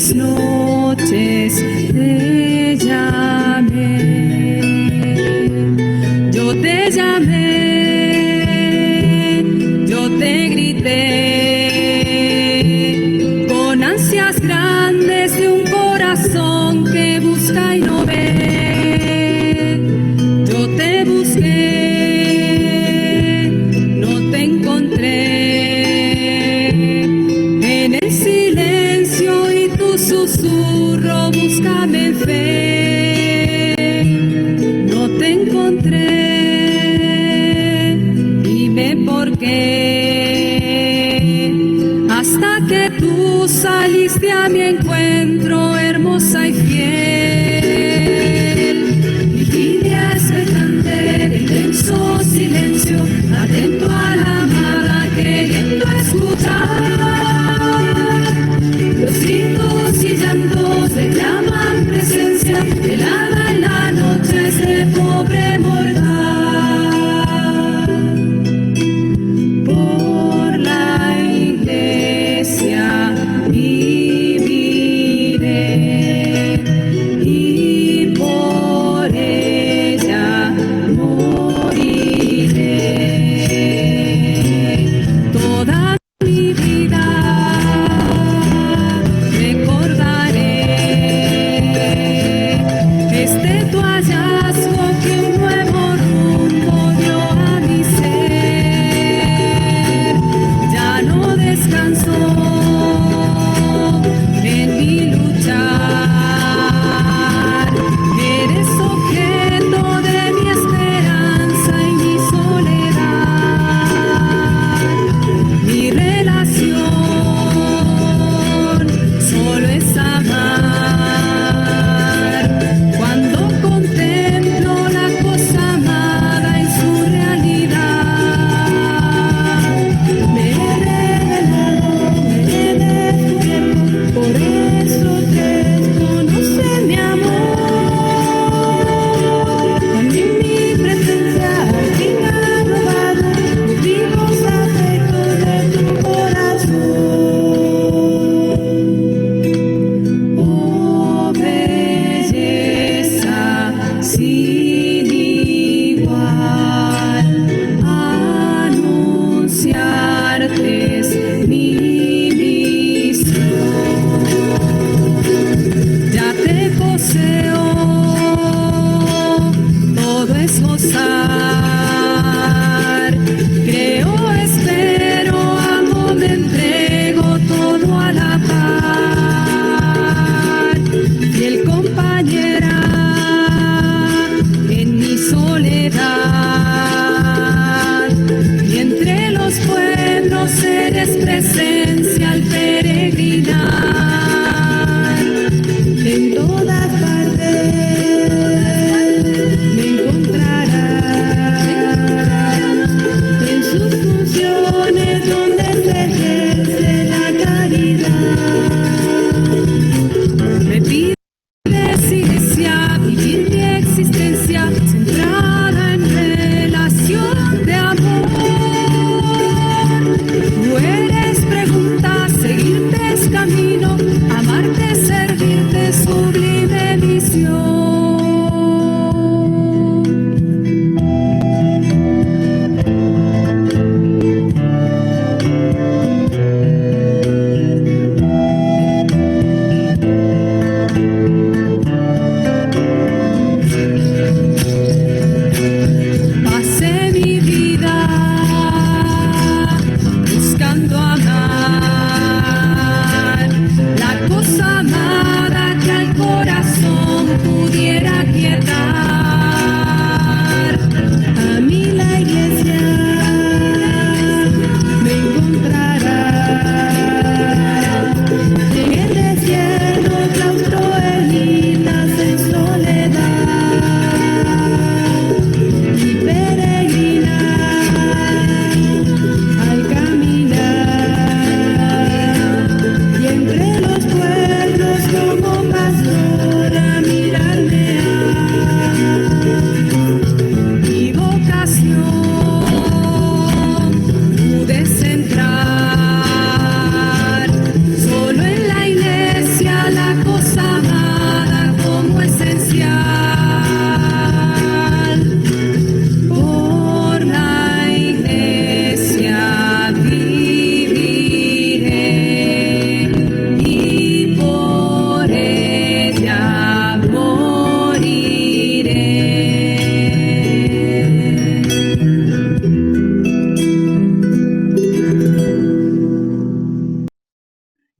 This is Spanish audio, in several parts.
mis noches te llamé, yo te llamé, yo te grité, con ansias grandes de un corazón que busca y no ve. Yo te busqué, no te encontré, en el silencio y tu susurro búscame en fe. No te encontré, dime por qué, hasta que tú saliste a mi encuentro, hermosa y fiel. Mi línea expectante de intenso silencio, atento a la amada, queriendo escuchar. Los gritos y llantos reclaman presencia, helada en la noche este pobre mortal. Por la iglesia viviré,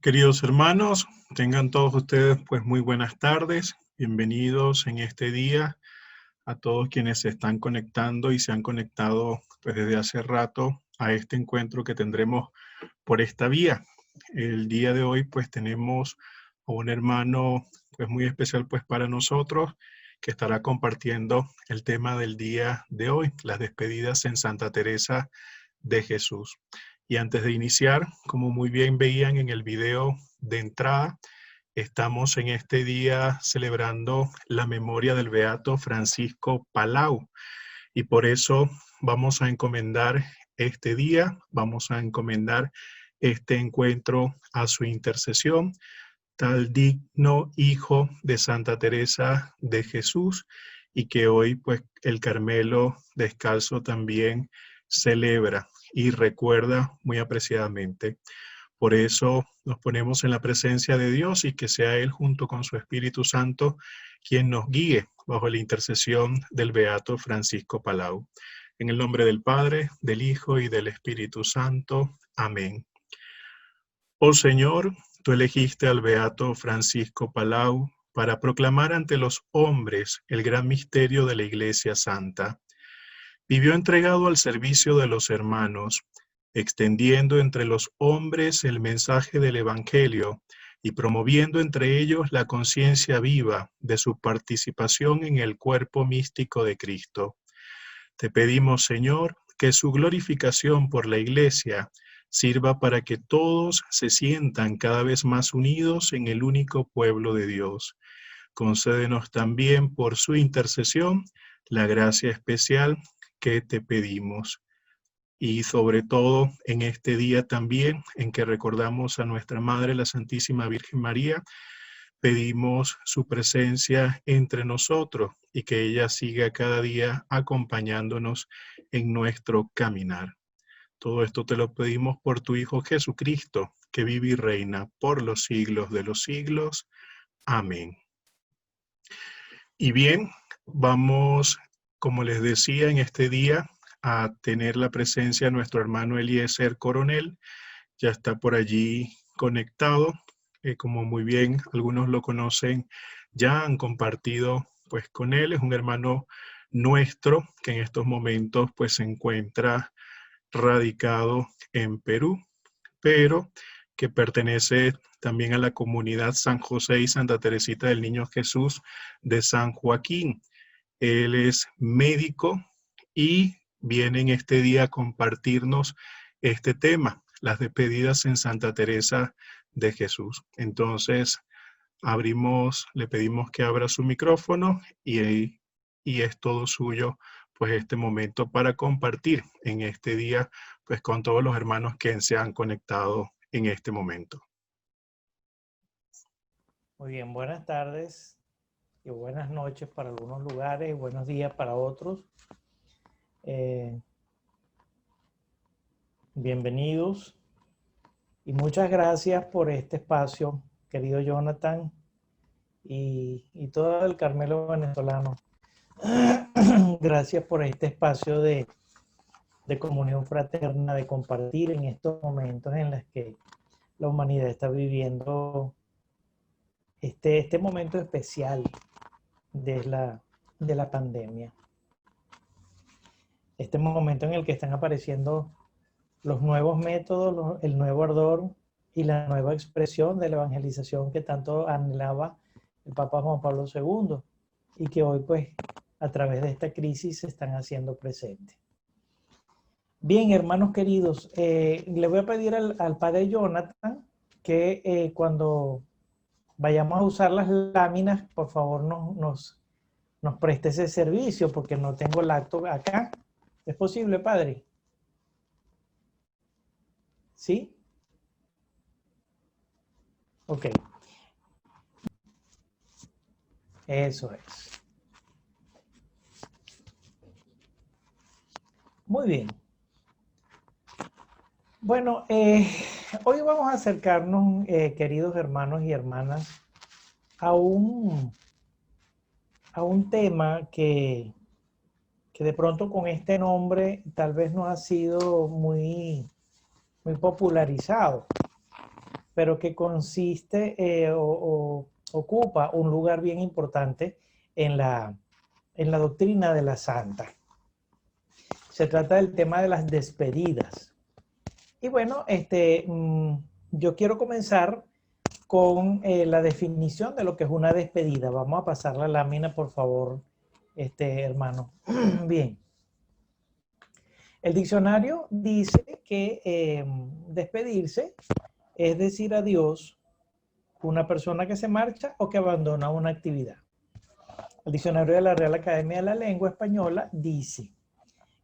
Queridos hermanos, tengan todos ustedes pues muy buenas tardes. Bienvenidos en este día a todos quienes se están conectando y se han conectado pues desde hace rato a este encuentro que tendremos por esta vía. El día de hoy pues tenemos a un hermano pues muy especial pues para nosotros que estará compartiendo el tema del día de hoy, las despedidas en Santa Teresa de Jesús. Y antes de iniciar, como muy bien veían en el video de entrada, estamos en este día celebrando la memoria del beato Francisco Palau y por eso vamos a encomendar este día, vamos a encomendar este encuentro a su intercesión, tal digno hijo de Santa Teresa de Jesús, y que hoy pues el Carmelo Descalzo también celebra y recuerda muy apreciadamente. Por eso nos ponemos en la presencia de Dios y que sea Él junto con su Espíritu Santo quien nos guíe bajo la intercesión del beato Francisco Palau. En el nombre del Padre, del Hijo y del Espíritu Santo. Amén. Oh Señor, tú elegiste al beato Francisco Palau para proclamar ante los hombres el gran misterio de la Iglesia Santa. Vivió entregado al servicio de los hermanos, extendiendo entre los hombres el mensaje del Evangelio y promoviendo entre ellos la conciencia viva de su participación en el cuerpo místico de Cristo. Te pedimos, Señor, que su glorificación por la Iglesia sirva para que todos se sientan cada vez más unidos en el único pueblo de Dios. Concédenos también por su intercesión la gracia especial que te pedimos. Y sobre todo en este día también en que recordamos a nuestra Madre, la Santísima Virgen María, pedimos su presencia entre nosotros y que ella siga cada día acompañándonos en nuestro caminar. Todo esto te lo pedimos por tu Hijo Jesucristo, que vive y reina por los siglos de los siglos. Amén. Y bien, vamos, como les decía, en este día a tener la presencia de nuestro hermano Eliezer Coronel. Ya está por allí conectado. Como muy bien algunos lo conocen, ya han compartido pues con él. Es un hermano nuestro que en estos momentos pues se encuentra radicado en Perú, pero que pertenece también a la comunidad San José y Santa Teresita del Niño Jesús de San Joaquín. Él es médico y viene en este día a compartirnos este tema, las despedidas en Santa Teresa de Jesús. Entonces, le pedimos que abra su micrófono y es todo suyo, pues este momento para compartir en este día, pues con todos los hermanos que se han conectado en este momento. Muy bien, buenas tardes y buenas noches para algunos lugares y buenos días para otros. Bienvenidos y muchas gracias por este espacio, querido Jonathan y todo el Carmelo venezolano. Gracias por este espacio de comunión fraterna, de compartir en estos momentos en los que la humanidad está viviendo este momento especial de la pandemia. Este momento en el que están apareciendo los nuevos métodos, el nuevo ardor y la nueva expresión de la evangelización que tanto anhelaba el Papa Juan Pablo II y que hoy pues a través de esta crisis se están haciendo presentes. Bien, hermanos queridos, le voy a pedir al padre Jonathan que cuando vayamos a usar las láminas, por favor nos preste ese servicio porque no tengo el acto acá. ¿Es posible, padre? ¿Sí? Ok. Eso es. Muy bien. Bueno, hoy vamos a acercarnos, queridos hermanos y hermanas, a un tema que de pronto con este nombre tal vez no ha sido muy popularizado. pero que consiste o ocupa un lugar bien importante en la doctrina de la Santa. Se trata del tema de las despedidas. Y bueno, yo quiero comenzar con la definición de lo que es una despedida. Vamos a pasar la lámina, por favor, hermano. Bien. El diccionario dice que despedirse es decir adiós a una persona que se marcha o que abandona una actividad. El diccionario de la Real Academia de la Lengua Española dice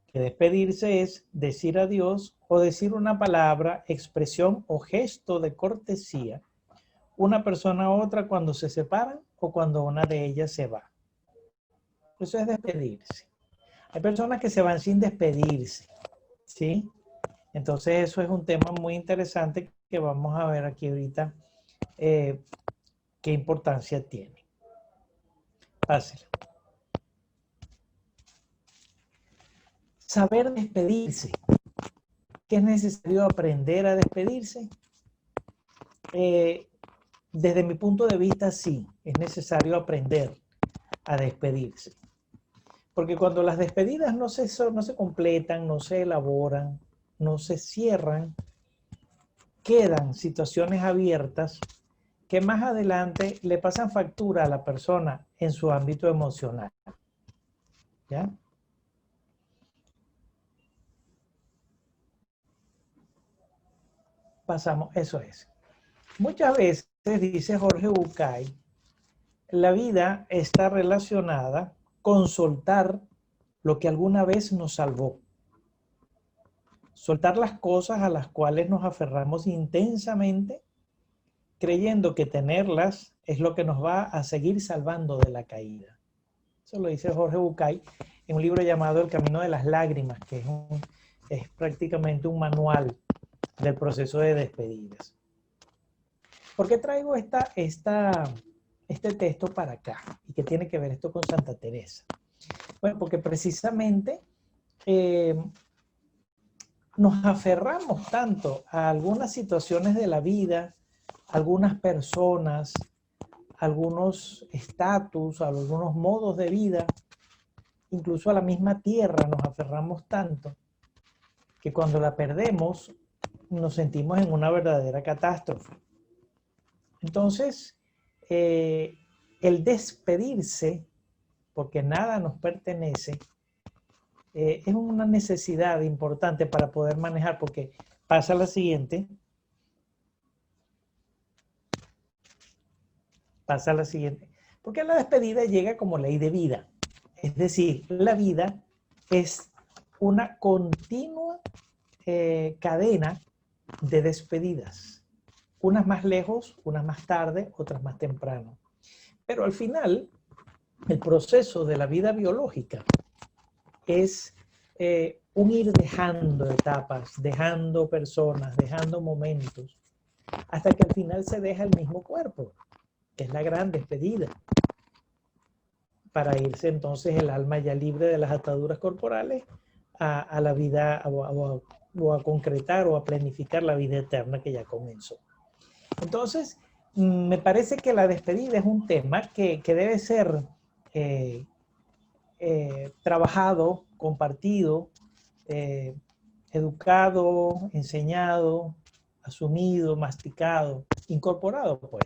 que despedirse es decir adiós o decir una palabra, expresión o gesto de cortesía una persona a otra cuando se separan o cuando una de ellas se va. Eso es despedirse. Hay personas que se van sin despedirse, ¿sí? Entonces eso es un tema muy interesante que vamos a ver aquí ahorita qué importancia tiene. Pásela. Saber despedirse. ¿Qué es necesario aprender a despedirse? Desde mi punto de vista, sí, es necesario aprender a despedirse. Porque cuando las despedidas no se completan, no se elaboran, no se cierran, quedan situaciones abiertas que más adelante le pasan factura a la persona en su ámbito emocional. ¿Ya? Pasamos, eso es. Muchas veces, dice Jorge Bucay, la vida está relacionada con soltar lo que alguna vez nos salvó. Soltar las cosas a las cuales nos aferramos intensamente, creyendo que tenerlas es lo que nos va a seguir salvando de la caída. Eso lo dice Jorge Bucay en un libro llamado El Camino de las Lágrimas, que es prácticamente un manual del proceso de despedidas. ¿Por qué traigo este texto para acá? ¿Y qué tiene que ver esto con Santa Teresa? Bueno, porque precisamente nos aferramos tanto a algunas situaciones de la vida, algunas personas, algunos estatus, algunos modos de vida, incluso a la misma tierra nos aferramos tanto que cuando la perdemos nos sentimos en una verdadera catástrofe. Entonces, el despedirse, porque nada nos pertenece, es una necesidad importante para poder manejar, porque pasa la siguiente. Porque la despedida llega como ley de vida. Es decir, la vida es una continua cadena de despedidas. Unas más lejos, unas más tarde, otras más temprano. Pero al final, el proceso de la vida biológica es un ir dejando etapas, dejando personas, dejando momentos, hasta que al final se deja el mismo cuerpo, que es la gran despedida. Para irse entonces el alma ya libre de las ataduras corporales a la vida, o a concretar o a planificar la vida eterna que ya comenzó. Entonces, me parece que la despedida es un tema que debe ser trabajado, compartido, educado, enseñado, asumido, masticado, incorporado, pues.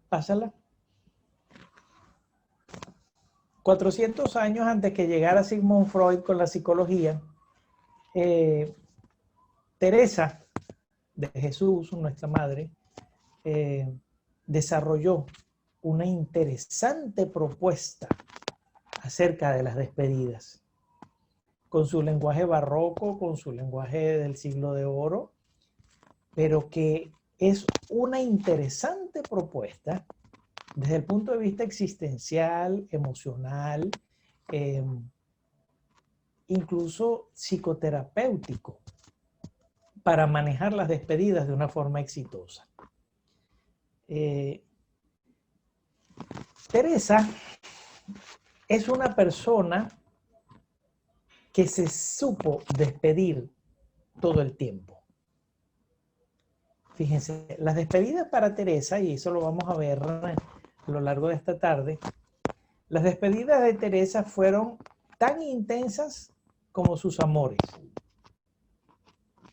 Pásala. 400 años antes que llegara Sigmund Freud con la psicología, Teresa de Jesús, nuestra madre, desarrolló una interesante propuesta acerca de las despedidas, con su lenguaje barroco, con su lenguaje del siglo de oro, pero que es una interesante propuesta desde el punto de vista existencial, emocional, incluso psicoterapéutico, para manejar las despedidas de una forma exitosa. Teresa es una persona que se supo despedir todo el tiempo. Fíjense, las despedidas para Teresa, y eso lo vamos a ver a lo largo de esta tarde, las despedidas de Teresa fueron tan intensas como sus amores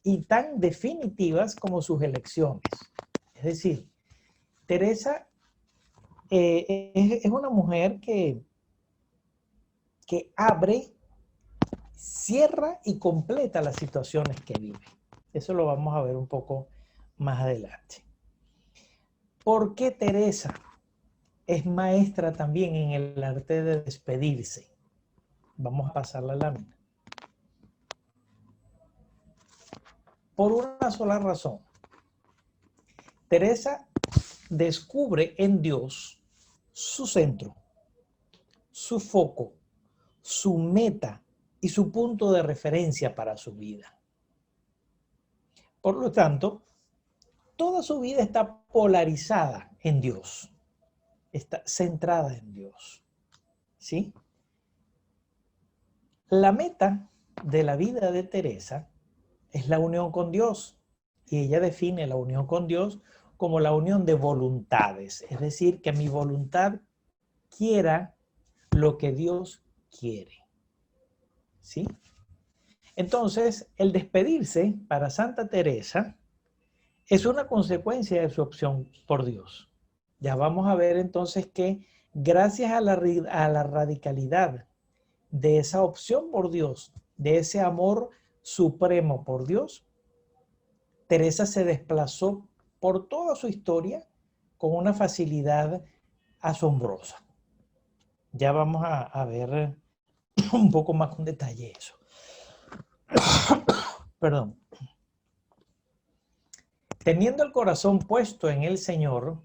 y tan definitivas como sus elecciones. Es decir, Teresa es una mujer que abre, cierra y completa las situaciones que vive. Eso lo vamos a ver un poco más adelante. ¿Por qué Teresa es maestra también en el arte de despedirse? Vamos a pasar la lámina. Por una sola razón. Teresa descubre en Dios su centro, su foco, su meta y su punto de referencia para su vida. Por lo tanto, toda su vida está polarizada en Dios, está centrada en Dios. ¿Sí? La meta de la vida de Teresa es la unión con Dios, y ella define la unión con Dios como la unión de voluntades, es decir, que mi voluntad quiera lo que Dios quiere. ¿Sí? Entonces, el despedirse para Santa Teresa es una consecuencia de su opción por Dios. Ya vamos a ver entonces que gracias a la radicalidad de esa opción por Dios, de ese amor supremo por Dios, Teresa se desplazó por toda su historia con una facilidad asombrosa. Ya vamos a ver un poco más con detalle eso. Perdón. Teniendo el corazón puesto en el Señor,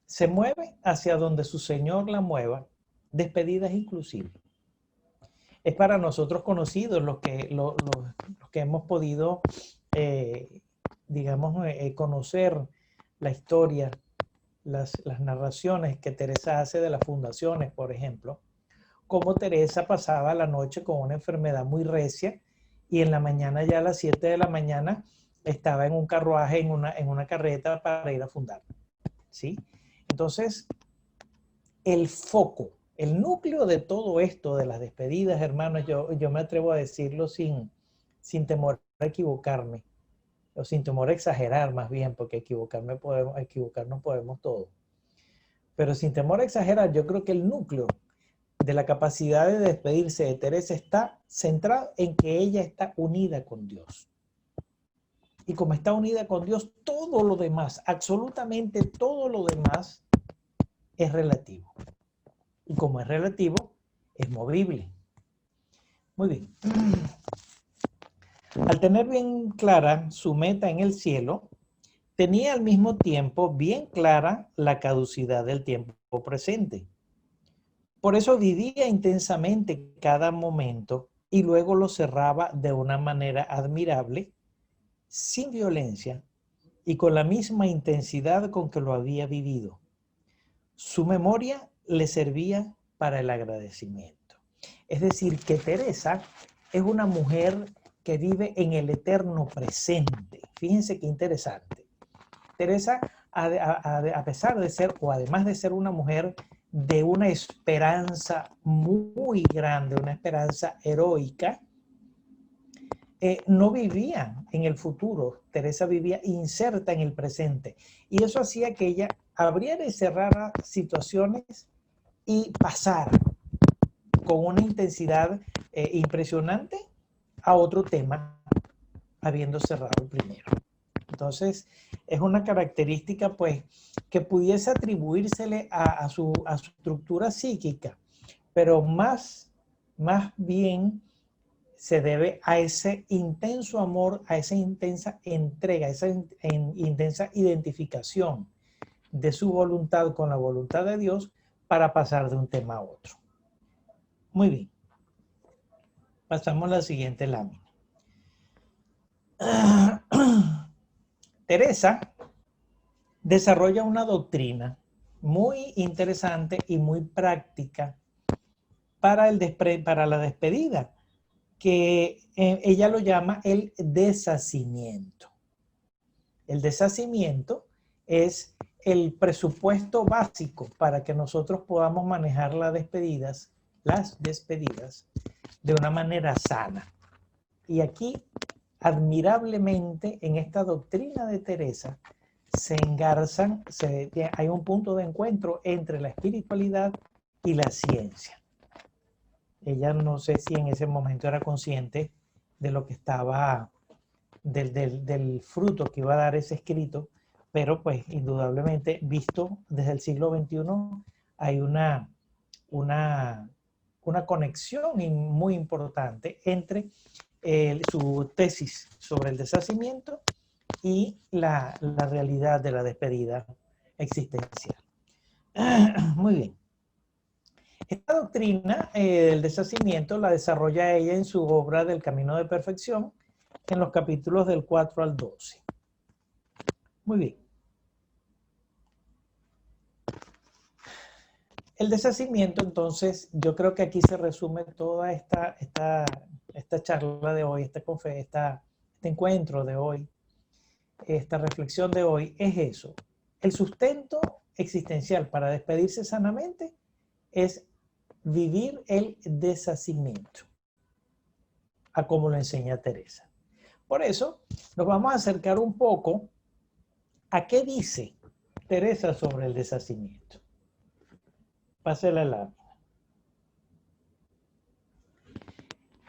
se mueve hacia donde su Señor la mueva, despedidas inclusive. Es para nosotros conocidos los que hemos podido, conocer la historia, las narraciones que Teresa hace de las fundaciones, por ejemplo, cómo Teresa pasaba la noche con una enfermedad muy recia y en la mañana, ya a las 7 de la mañana, estaba en un carruaje, en una carreta para ir a fundar. ¿Sí? Entonces, el foco, el núcleo de todo esto, de las despedidas, hermanos, yo me atrevo a decirlo sin temor a equivocarme, o sin temor a exagerar más bien, porque equivocarnos podemos todos. Pero sin temor a exagerar, yo creo que el núcleo de la capacidad de despedirse de Teresa está centrado en que ella está unida con Dios. Y como está unida con Dios, todo lo demás, absolutamente todo lo demás, es relativo. Y como es relativo, es movible. Muy bien. Al tener bien clara su meta en el cielo, tenía al mismo tiempo bien clara la caducidad del tiempo presente. Por eso vivía intensamente cada momento y luego lo cerraba de una manera admirable, sin violencia y con la misma intensidad con que lo había vivido. Su memoria le servía para el agradecimiento. Es decir, que Teresa es una mujer que vive en el eterno presente. Fíjense qué interesante. Teresa, a pesar de ser, o además de ser una mujer de una esperanza muy grande, una esperanza heroica, no vivía en el futuro. Teresa vivía inserta en el presente. Y eso hacía que ella abriera y cerrara situaciones y pasara con una intensidad impresionante a otro tema, habiendo cerrado el primero. Entonces, es una característica, pues, que pudiese atribuírsele a su estructura psíquica, pero más bien se debe a ese intenso amor, a esa intensa entrega, a esa intensa identificación de su voluntad con la voluntad de Dios para pasar de un tema a otro. Muy bien. Pasamos a la siguiente lámina. Teresa desarrolla una doctrina muy interesante y muy práctica para la despedida, que ella lo llama el deshacimiento. El deshacimiento es el presupuesto básico para que nosotros podamos manejar las despedidas de una manera sana. Y aquí, admirablemente, en esta doctrina de Teresa, se engarzan, hay un punto de encuentro entre la espiritualidad y la ciencia. Ella no sé si en ese momento era consciente de lo que estaba, del fruto que iba a dar ese escrito, pero pues indudablemente visto desde el siglo XXI hay una conexión muy importante entre su tesis sobre el deshacimiento y la realidad de la despedida existencial. Muy bien. Esta doctrina del deshacimiento la desarrolla ella en su obra del Camino de Perfección, en los capítulos del 4 al 12. Muy bien. El deshacimiento, entonces, yo creo que aquí se resume toda esta charla de hoy, este encuentro de hoy, esta reflexión de hoy, es eso. El sustento existencial para despedirse sanamente es vivir el deshacimiento, a como lo enseña Teresa. Por eso, nos vamos a acercar un poco a qué dice Teresa sobre el deshacimiento. Pase la lámina.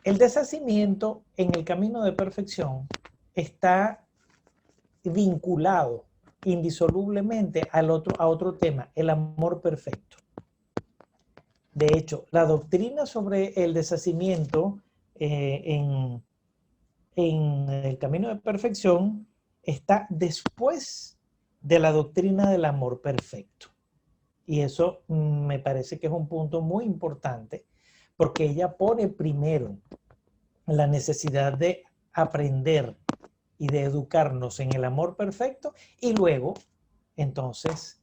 El deshacimiento en el camino de perfección está vinculado indisolublemente a otro tema, el amor perfecto. De hecho, la doctrina sobre el deshacimiento en el camino de perfección está después de la doctrina del amor perfecto. Y eso me parece que es un punto muy importante, porque ella pone primero la necesidad de aprender y de educarnos en el amor perfecto, y luego, entonces,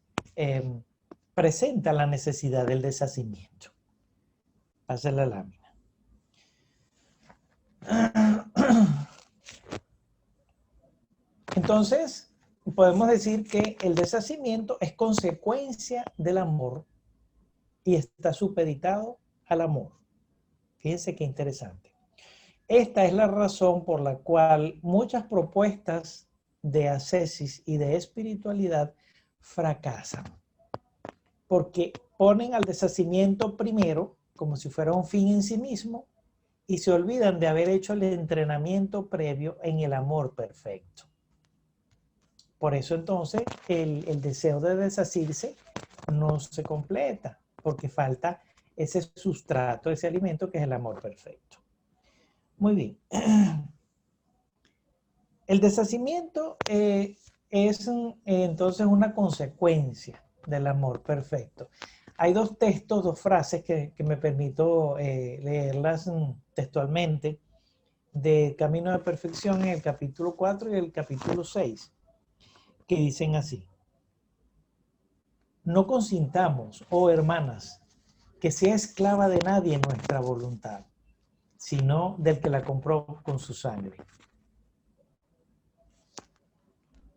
presenta la necesidad del deshacimiento. Pase la lámina. Entonces, podemos decir que el deshacimiento es consecuencia del amor y está supeditado al amor. Fíjense qué interesante. Esta es la razón por la cual muchas propuestas de ascesis y de espiritualidad fracasan. Porque ponen al deshacimiento primero, como si fuera un fin en sí mismo, y se olvidan de haber hecho el entrenamiento previo en el amor perfecto. Por eso entonces el deseo de desasirse no se completa, porque falta ese sustrato, ese alimento que es el amor perfecto. Muy bien. El deshacimiento es entonces una consecuencia del amor perfecto. Hay dos textos, dos frases que me permito leerlas textualmente de Camino de Perfección en el capítulo 4 y el capítulo 6, que dicen así: no consintamos, oh hermanas, que sea esclava de nadie nuestra voluntad, sino del que la compró con su sangre.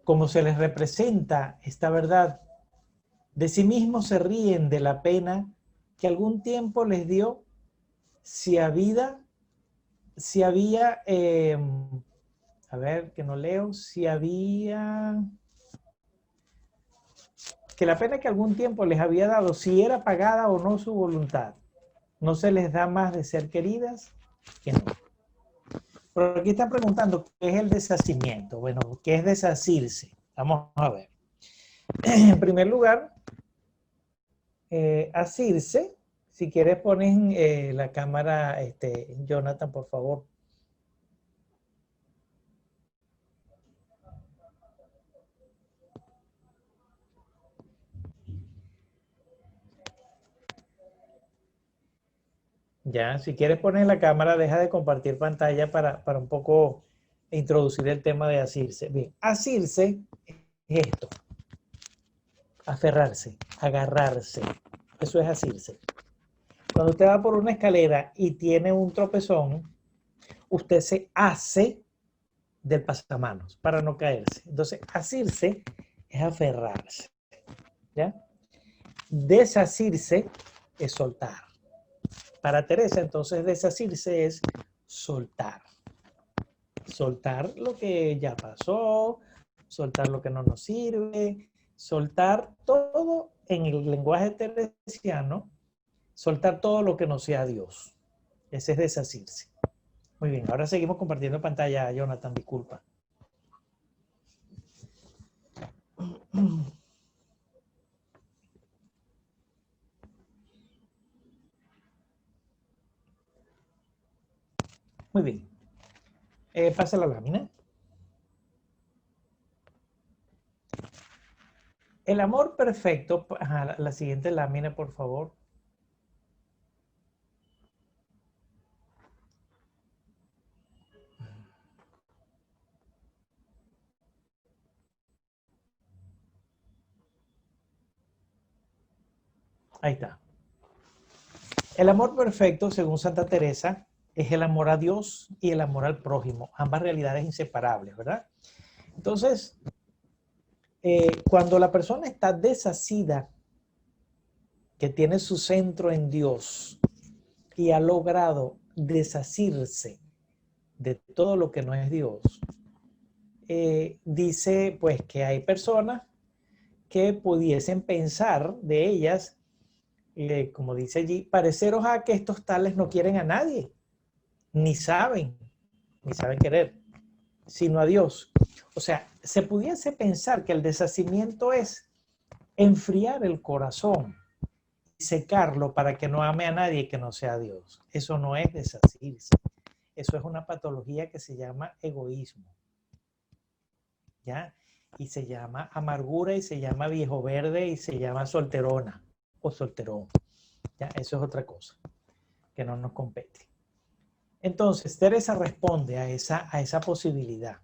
Como se les representa esta verdad, de sí mismos se ríen de la pena que algún tiempo les dio si había, a ver, que no leo, que la pena que algún tiempo les había dado, si era pagada o no su voluntad, no se les da más de ser queridas que no. Pero aquí están preguntando qué es el deshacimiento. Bueno, ¿qué es desasirse? Vamos a ver. En primer lugar, asirse, si quieres pones la cámara, Jonathan, por favor. Ya, si quieres poner la cámara, deja de compartir pantalla para un poco introducir el tema de asirse. Bien, asirse es esto. Aferrarse, agarrarse. Eso es asirse. Cuando usted va por una escalera y tiene un tropezón, usted se hace del pasamanos para no caerse. Entonces, asirse es aferrarse, ¿ya? Desasirse es soltar. Para Teresa, entonces, desasirse es soltar. Soltar lo que ya pasó, soltar lo que no nos sirve, soltar todo en el lenguaje teresiano, soltar todo lo que no sea Dios. Ese es desasirse. Muy bien, ahora seguimos compartiendo pantalla, Jonathan, disculpa. Muy bien. Pasa la lámina. El amor perfecto, ajá, la siguiente lámina, por favor. Ahí está. El amor perfecto, según Santa Teresa, es el amor a Dios y el amor al prójimo, ambas realidades inseparables, ¿verdad? Entonces, cuando la persona está desasida, que tiene su centro en Dios y ha logrado desasirse de todo lo que no es Dios, dice pues que hay personas que pudiesen pensar de ellas, como dice allí, pareceros a que estos tales no quieren a nadie, ni saben querer, sino a Dios. O sea, se pudiese pensar que el deshacimiento es enfriar el corazón, secarlo para que no ame a nadie que no sea Dios. Eso no es desasirse. Eso es una patología que se llama egoísmo, ¿ya? Y se llama amargura y se llama viejo verde y se llama solterona o solterón. ¿Ya? Eso es otra cosa que no nos compete. Entonces, Teresa responde a esa posibilidad.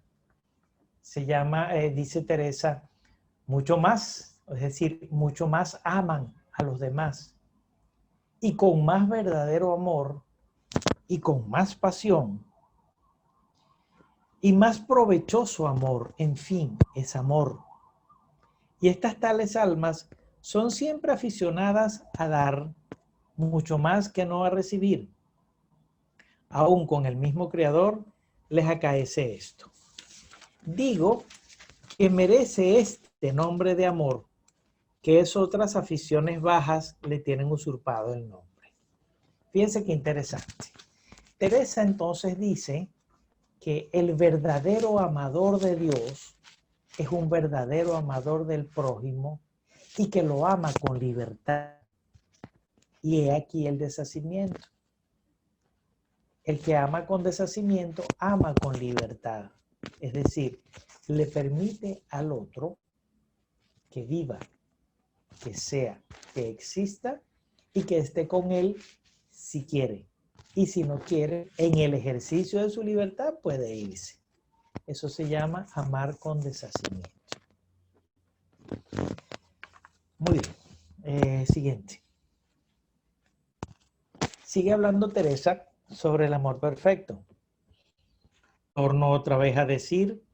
Se llama, dice Teresa, mucho más, es decir, mucho más aman a los demás y con más verdadero amor y con más pasión y más provechoso amor, en fin, es amor. Y estas tales almas son siempre aficionadas a dar mucho más que no a recibir. Aún con el mismo Creador les acaece esto. Digo que merece este nombre de amor, que es otras aficiones bajas le tienen usurpado el nombre. Fíjense qué interesante. Teresa entonces dice que el verdadero amador de Dios es un verdadero amador del prójimo y que lo ama con libertad. Y he aquí el deshacimiento. El que ama con deshacimiento, ama con libertad. Es decir, le permite al otro que viva, que sea, que exista y que esté con él si quiere. Y si no quiere, en el ejercicio de su libertad puede irse. Eso se llama amar con deshacimiento. Muy bien. Siguiente. Sigue hablando Teresa sobre el amor perfecto. Torno otra vez a decir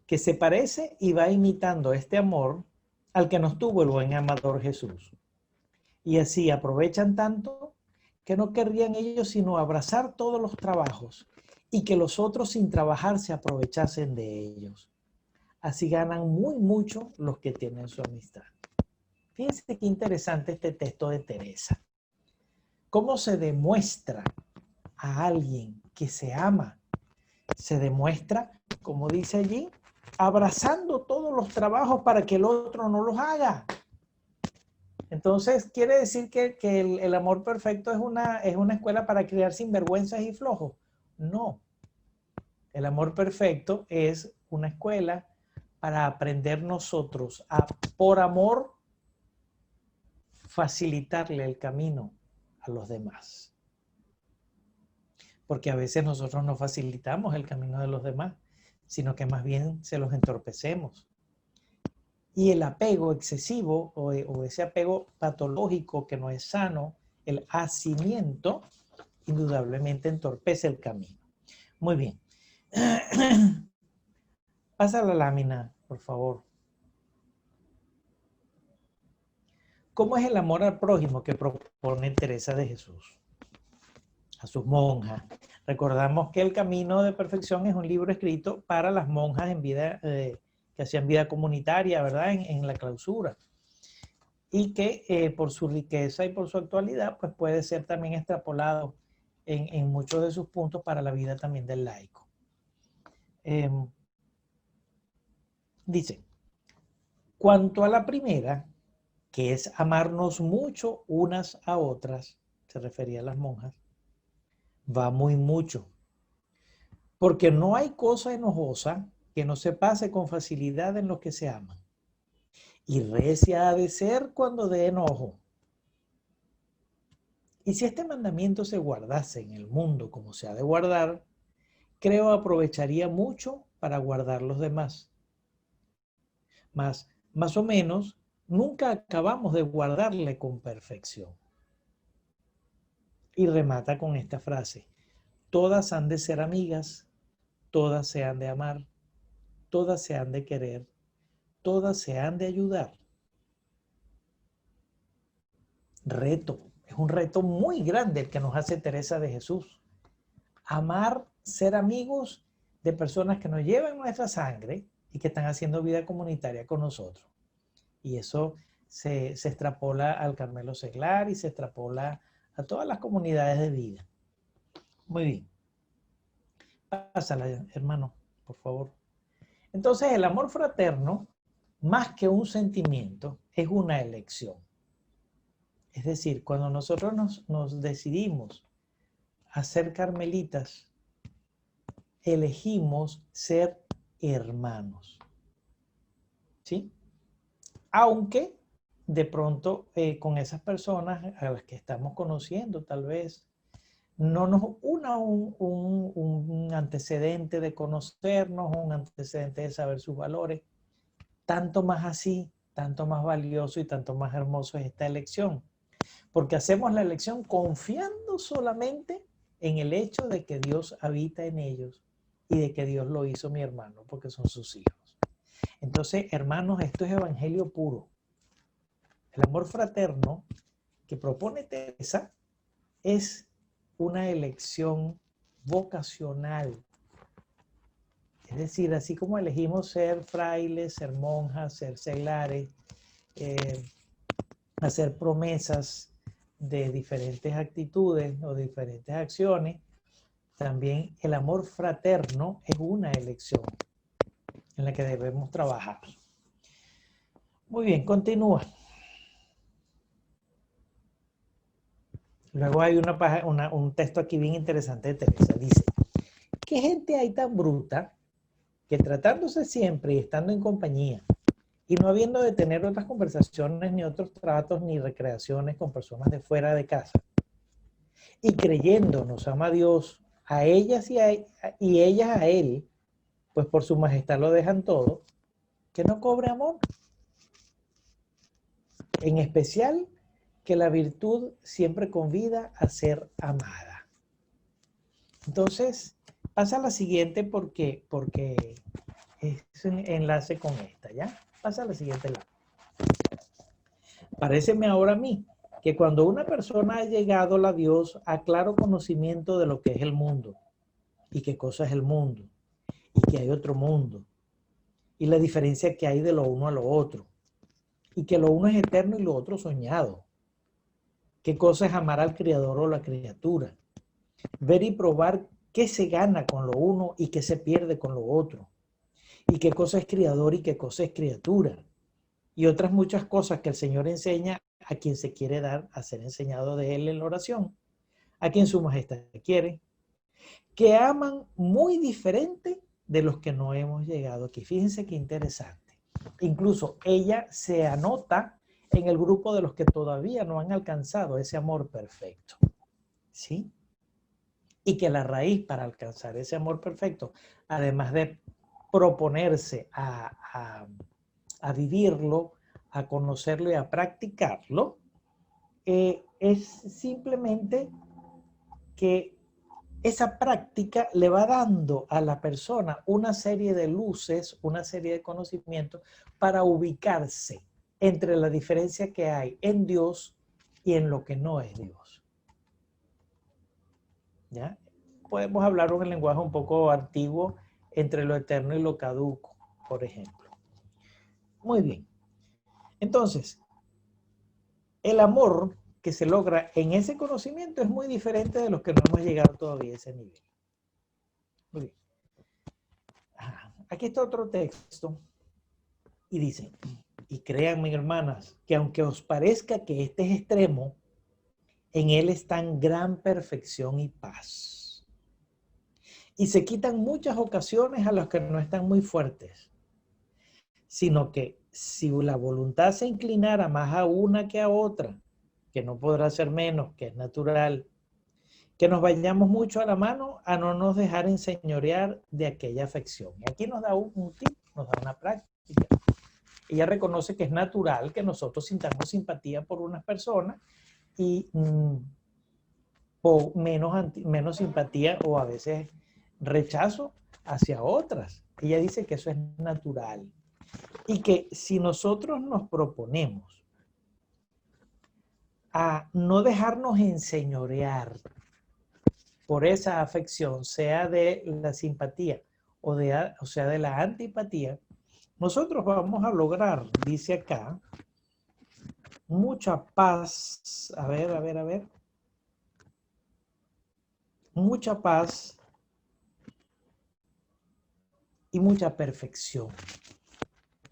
que se parece y va imitando este amor al que nos tuvo el buen amador Jesús. Y así aprovechan tanto que no querrían ellos sino abrazar todos los trabajos y que los otros sin trabajar se aprovechasen de ellos. Así ganan muy mucho los que tienen su amistad. Fíjense qué interesante este texto de Teresa. ¿Cómo se demuestra a alguien que se ama? Se demuestra, como dice allí, abrazando todos los trabajos para que el otro no los haga. Entonces, ¿quiere decir que el amor perfecto es una escuela para criar sinvergüenzas y flojos? No. El amor perfecto es una escuela para aprender nosotros a, por amor, facilitarle el camino a los demás. Porque a veces nosotros no facilitamos el camino de los demás, sino que más bien se los entorpecemos. Y el apego excesivo o ese apego patológico que no es sano, el hacimiento, indudablemente entorpece el camino. Muy bien. Pasa la lámina, por favor. ¿Cómo es el amor al prójimo que propone Teresa de Jesús a sus monjas? Recordamos que El Camino de Perfección es un libro escrito para las monjas en vida, que hacían vida comunitaria, ¿verdad? En la clausura. Y que por su riqueza y por su actualidad, pues puede ser también extrapolado en muchos de sus puntos para la vida también del laico. Dice, cuanto a la primera, que es amarnos mucho unas a otras, se refería a las monjas, va muy mucho. Porque no hay cosa enojosa que no se pase con facilidad en los que se aman. Y recia ha de ser cuando dé enojo. Y si este mandamiento se guardase en el mundo como se ha de guardar, creo aprovecharía mucho para guardar los demás. Mas, más o menos, nunca acabamos de guardarle con perfección. Y remata con esta frase: todas han de ser amigas, todas se han de amar, todas se han de querer, todas se han de ayudar. Reto, es un reto muy grande el que nos hace Teresa de Jesús. Amar, ser amigos de personas que nos llevan nuestra sangre y que están haciendo vida comunitaria con nosotros. Y eso se extrapola al Carmelo Seglar y se extrapola a todas las comunidades de vida. Muy bien. Pásala, hermano, por favor. Entonces, el amor fraterno, más que un sentimiento, es una elección. Es decir, cuando nosotros nos decidimos a ser carmelitas, elegimos ser hermanos. ¿Sí? Aunque de pronto con esas personas a las que estamos conociendo, tal vez no nos una un antecedente de conocernos, un antecedente de saber sus valores, tanto más así, tanto más valioso y tanto más hermoso es esta elección. Porque hacemos la elección confiando solamente en el hecho de que Dios habita en ellos y de que Dios lo hizo mi hermano, porque son sus hijos. Entonces, hermanos, esto es evangelio puro. El amor fraterno que propone Teresa es una elección vocacional. Es decir, así como elegimos ser frailes, ser monjas, ser seglares, hacer promesas de diferentes actitudes o de diferentes acciones, también el amor fraterno es una elección en la que debemos trabajar. Muy bien, continúa. Luego hay un texto aquí bien interesante de Teresa. Dice, ¿qué gente hay tan bruta que tratándose siempre y estando en compañía y no habiendo de tener otras conversaciones, ni otros tratos, ni recreaciones con personas de fuera de casa, y creyendo nos ama a Dios, a ellas y ellas a Él, pues por su majestad lo dejan todo, que no cobre amor? En especial, que la virtud siempre convida a ser amada. Entonces, pasa a la siguiente porque es un enlace con esta, ¿ya? Pasa a la siguiente enlace. Paréceme ahora a mí que cuando una persona ha llegado a Dios a claro conocimiento de lo que es el mundo y qué cosa es el mundo y que hay otro mundo y la diferencia que hay de lo uno a lo otro y que lo uno es eterno y lo otro soñado, qué cosa es amar al Creador o la criatura, ver y probar qué se gana con lo uno y qué se pierde con lo otro, y qué cosa es criador y qué cosa es criatura, y otras muchas cosas que el Señor enseña a quien se quiere dar a ser enseñado de Él en la oración, a quien su majestad quiere, que aman muy diferente de los que no hemos llegado aquí. Fíjense qué interesante. Incluso ella se anota en el grupo de los que todavía no han alcanzado ese amor perfecto. ¿Sí? Y que la raíz para alcanzar ese amor perfecto, además de proponerse a vivirlo, a conocerlo y a practicarlo, es simplemente que esa práctica le va dando a la persona una serie de luces, una serie de conocimientos para ubicarse entre la diferencia que hay en Dios y en lo que no es Dios. ¿Ya? Podemos hablar un lenguaje un poco antiguo entre lo eterno y lo caduco, por ejemplo. Muy bien. Entonces, el amor que se logra en ese conocimiento es muy diferente de los que no hemos llegado todavía a ese nivel. Muy bien. Aquí está otro texto y dice, y créanme, hermanas, que aunque os parezca que este es extremo, en él están gran perfección y paz. Y se quitan muchas ocasiones a los que no están muy fuertes, sino que si la voluntad se inclinara más a una que a otra, que no podrá ser menos, que es natural, que nos vayamos mucho a la mano a no nos dejar enseñorear de aquella afección. Y aquí nos da un tip, nos da una práctica. Ella reconoce que es natural que nosotros sintamos simpatía por unas personas y menos simpatía o a veces rechazo hacia otras. Ella dice que eso es natural. Y que si nosotros nos proponemos a no dejarnos enseñorear por esa afección, sea de la simpatía o sea de la antipatía, nosotros vamos a lograr, dice acá, mucha paz. A ver. Mucha paz y mucha perfección.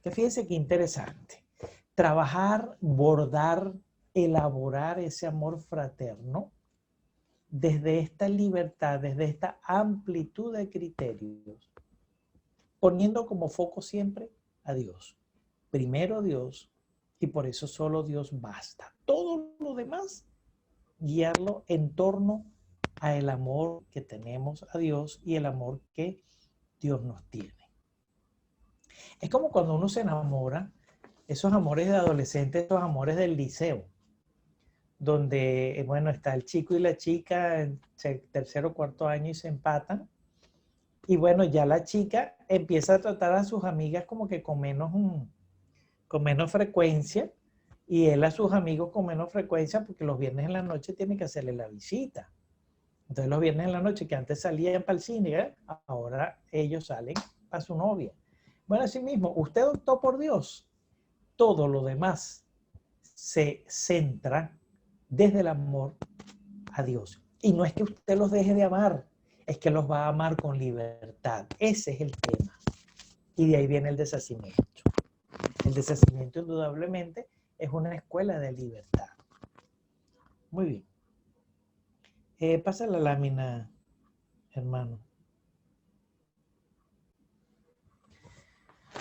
Que fíjense qué interesante. Trabajar, bordar, elaborar ese amor fraterno desde esta libertad, desde esta amplitud de criterios, poniendo como foco siempre a Dios. Primero Dios, y por eso solo Dios basta. Todo lo demás, guiarlo en torno a el amor que tenemos a Dios y el amor que Dios nos tiene. Es como cuando uno se enamora, esos amores de adolescente, esos amores del liceo, donde, bueno, está el chico y la chica en tercer o cuarto año y se empatan. Y bueno, ya la chica empieza a tratar a sus amigas como que con menos frecuencia, y él a sus amigos con menos frecuencia, porque los viernes en la noche tiene que hacerle la visita. Entonces los viernes en la noche, que antes salían para el cine, ahora ellos salen a su novia. Bueno, así mismo, usted optó por Dios. Todo lo demás se centra desde el amor a Dios. Y no es que usted los deje de amar, es que los va a amar con libertad. Ese es el tema. Y de ahí viene el deshacimiento. El deshacimiento, indudablemente, es una escuela de libertad. Muy bien. Pasa la lámina, hermano.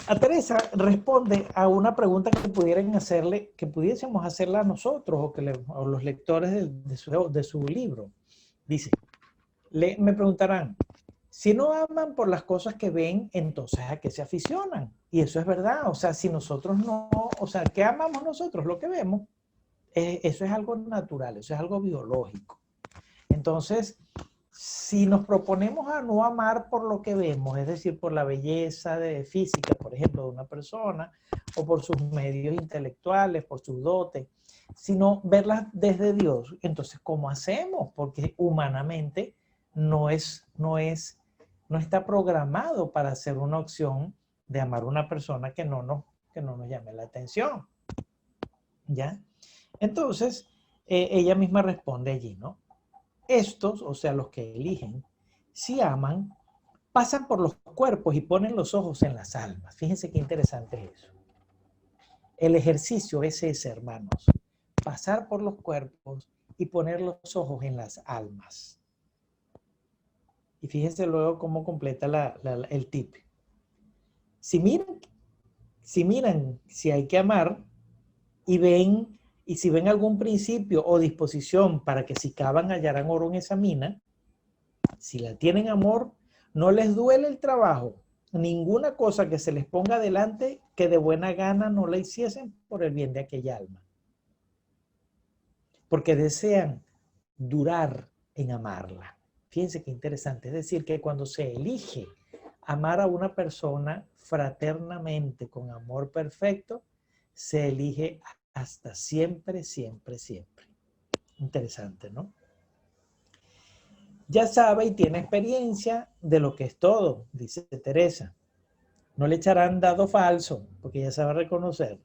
A Teresa responde a una pregunta que pudiésemos hacerla a nosotros o los lectores de su libro. Dice, me preguntarán, si no aman por las cosas que ven, entonces ¿a qué se aficionan? Y eso es verdad. O sea, si nosotros no, o sea, ¿qué amamos nosotros? Lo que vemos, eso es algo natural, eso es algo biológico. Entonces, si nos proponemos a no amar por lo que vemos, es decir, por la belleza física, por ejemplo, de una persona, o por sus medios intelectuales, por sus dotes, sino verlas desde Dios, entonces, ¿cómo hacemos? Porque humanamente no está programado para hacer una opción de amar a una persona que no nos llame la atención. ¿Ya? Entonces, ella misma responde allí, ¿no? Estos, o sea, los que eligen, si aman, pasan por los cuerpos y ponen los ojos en las almas. Fíjense qué interesante es eso. El ejercicio es ese, hermanos. Pasar por los cuerpos y poner los ojos en las almas. Y fíjense luego cómo completa el tip. Si miran si hay que amar y si ven algún principio o disposición para que si cavan hallarán oro en esa mina, si la tienen amor, no les duele el trabajo, ninguna cosa que se les ponga delante que de buena gana no la hiciesen por el bien de aquella alma. Porque desean durar en amarla. Fíjense qué interesante. Es decir, que cuando se elige amar a una persona fraternamente, con amor perfecto, se elige hasta siempre, siempre, siempre. Interesante, ¿no? Ya sabe y tiene experiencia de lo que es todo, dice Teresa. No le echarán dado falso, porque ya sabe reconocer.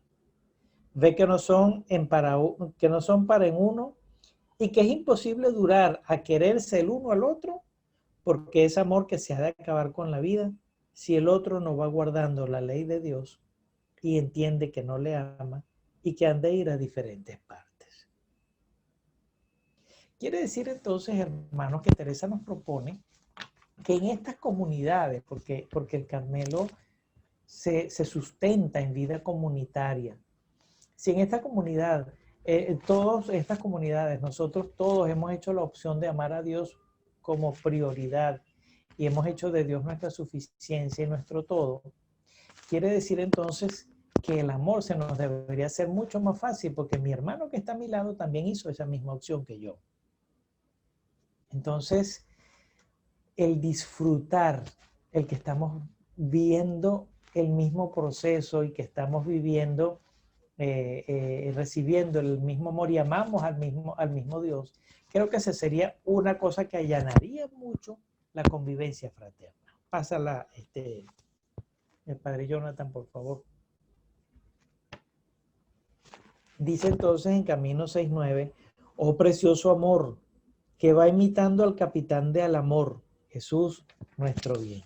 Ve que no son para en uno y que es imposible durar a quererse el uno al otro, porque es amor que se ha de acabar con la vida si el otro no va guardando la ley de Dios y entiende que no le ama y que han de ir a diferentes partes. Quiere decir entonces, hermanos, que Teresa nos propone que en estas comunidades, porque el Carmelo se sustenta en vida comunitaria, si en esta comunidad, todas estas comunidades, nosotros todos hemos hecho la opción de amar a Dios como prioridad y hemos hecho de Dios nuestra suficiencia y nuestro todo, quiere decir entonces que el amor se nos debería hacer mucho más fácil porque mi hermano que está a mi lado también hizo esa misma opción que yo. Entonces, el disfrutar, el que estamos viendo el mismo proceso y que estamos viviendo, recibiendo el mismo amor y amamos al mismo Dios, creo que esa sería una cosa que allanaría mucho la convivencia fraterna. Pásala, el padre Jonathan, por favor. Dice entonces en Camino 6.9, oh precioso amor, que va imitando al capitán de al amor, Jesús, nuestro bien.